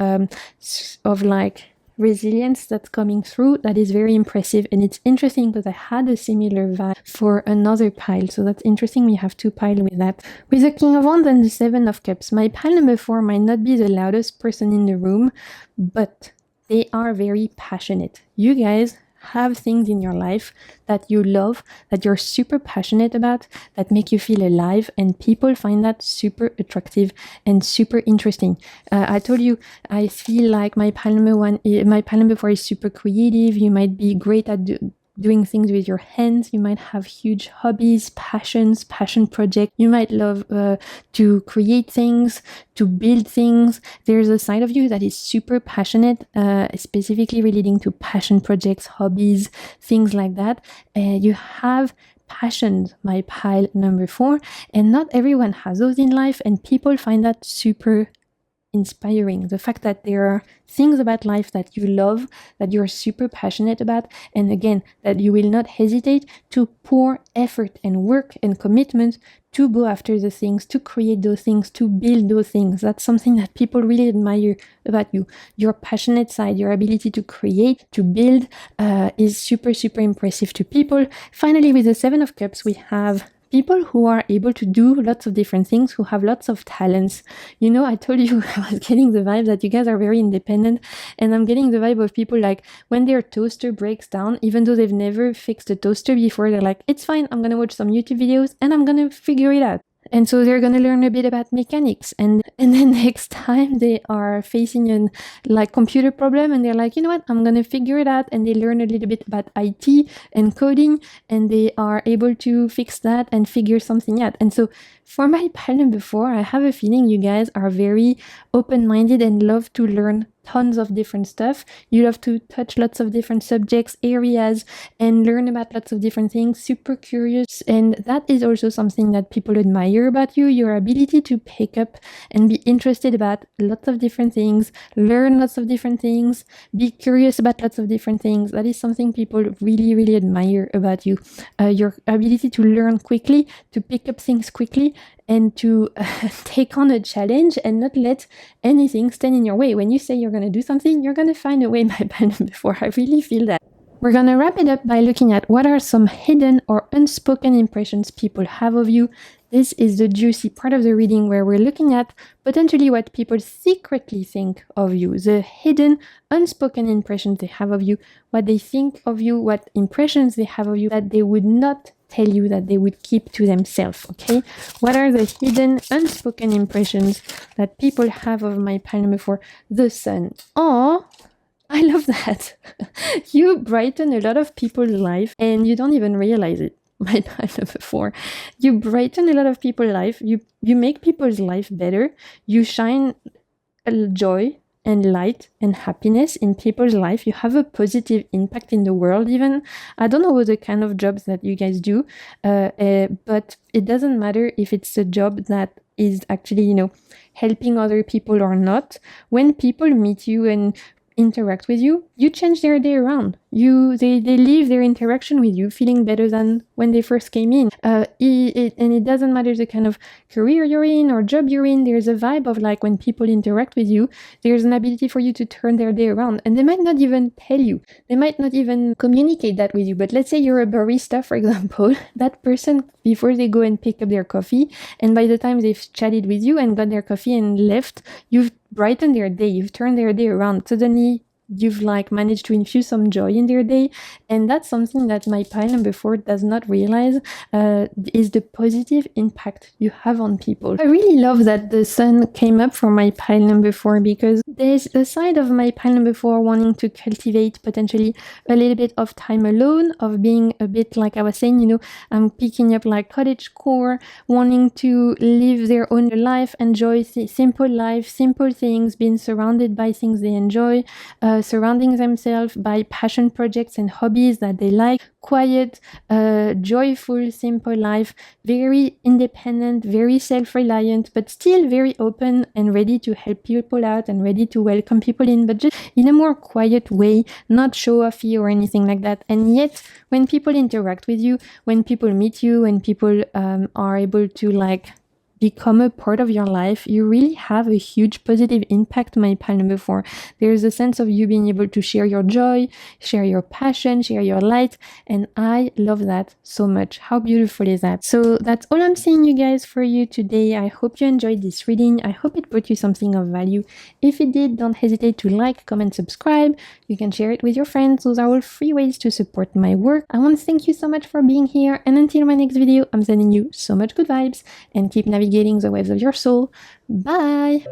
like resilience that's coming through that is very impressive, and it's interesting because I had a similar vibe for another pile, so that's interesting. We have 2 piles with that. With the King of Wands and the 7 of Cups, my pile number 4 might not be the loudest person in the room, but they are very passionate. You guys have things in your life that you love, that you're super passionate about, that make you feel alive, and people find that super attractive and super interesting. I told you, I feel like my pile number 4 is super creative. You might be great at doing things with your hands. You might have huge hobbies, passion projects. You might love to create things, to build things. There's a side of you that is super passionate, specifically relating to passion projects, hobbies, things like that. You have passion, my pile number 4, and not everyone has those in life, and people find that super inspiring. The fact that there are things about life that you love, that you're super passionate about, and again, that you will not hesitate to pour effort and work and commitment to go after the things, to create those things, to build those things. That's something that people really admire about you. Your passionate side, your ability to create, to build, is super, super impressive to people. Finally, with the 7 of Cups, we have people who are able to do lots of different things, who have lots of talents. You know, I told you I was getting the vibe that you guys are very independent, and I'm getting the vibe of people like when their toaster breaks down, even though they've never fixed a toaster before, they're like, it's fine, I'm gonna watch some YouTube videos and I'm gonna figure it out. And so they're going to learn a bit about mechanics, and then next time they are facing an like computer problem, and they're like, you know what, I'm going to figure it out, and they learn a little bit about IT and coding, and they are able to fix that and figure something out. And so for my pile number 4, I have a feeling you guys are very open-minded and love to learn tons of different stuff. You love to touch lots of different subjects, areas, and learn about lots of different things, super curious. And that is also something that people admire about you, your ability to pick up and be interested about lots of different things, learn lots of different things, be curious about lots of different things. That is something people really, really admire about you. Your ability to learn quickly, to pick up things quickly, and to take on a challenge and not let anything stand in your way. When you say you're going to do something, you're going to find a way, my pile number 4. I really feel that. We're going to wrap it up by looking at what are some hidden or unspoken impressions people have of you. This is the juicy part of the reading where we're looking at potentially what people secretly think of you, the hidden, unspoken impressions they have of you, what they think of you, what impressions they have of you that they would not tell you, that they would keep to themselves, okay? What are the hidden, unspoken impressions that people have of my pile number 4, the sun? Oh, I love that. You brighten a lot of people's life and you don't even realize it. My pile number 4. You brighten a lot of people's life. You make people's life better. You shine joy and light and happiness in people's life. You have a positive impact in the world even. I don't know what the kind of jobs that you guys do, but it doesn't matter if it's a job that is actually, you know, helping other people or not. When people meet you and interact with you, you change their day around. They leave their interaction with you feeling better than when they first came in. And it doesn't matter the kind of career you're in or job you're in, there's a vibe of like when people interact with you, there's an ability for you to turn their day around. And they might not even tell you, they might not even communicate that with you. But let's say you're a barista, for example, that person, before they go and pick up their coffee, and by the time they've chatted with you and got their coffee and left, you've brightened their day, you've turned their day around. Suddenly you've like managed to infuse some joy in their day. And that's something that my pile number 4 does not realize, is the positive impact you have on people. I really love that the sun came up for my pile number 4, because there's a side of my pile number 4 wanting to cultivate potentially a little bit of time alone, of being a bit like I was saying, I'm picking up like cottagecore, wanting to live their own life, enjoy simple life, simple things, being surrounded by things they enjoy, surrounding themselves by passion projects and hobbies that they like, quiet, joyful, simple life, very independent, very self-reliant, but still very open and ready to help people out and ready to welcome people in, but just in a more quiet way, not show-offy or anything like that. And yet, when people interact with you, when people meet you, when people are able to like become a part of your life, you really have a huge positive impact, my pile number 4. There's a sense of you being able to share your joy, share your passion, share your light, and I love that so much. How beautiful is that? So that's all I'm saying, you guys, for you today. I hope you enjoyed this reading. I hope it brought you something of value. If it did, don't hesitate to like, comment, subscribe. You can share it with your friends. Those are all free ways to support my work. I want to thank you so much for being here, and until my next video, I'm sending you so much good vibes, and keep navigating the waves of your soul. Bye!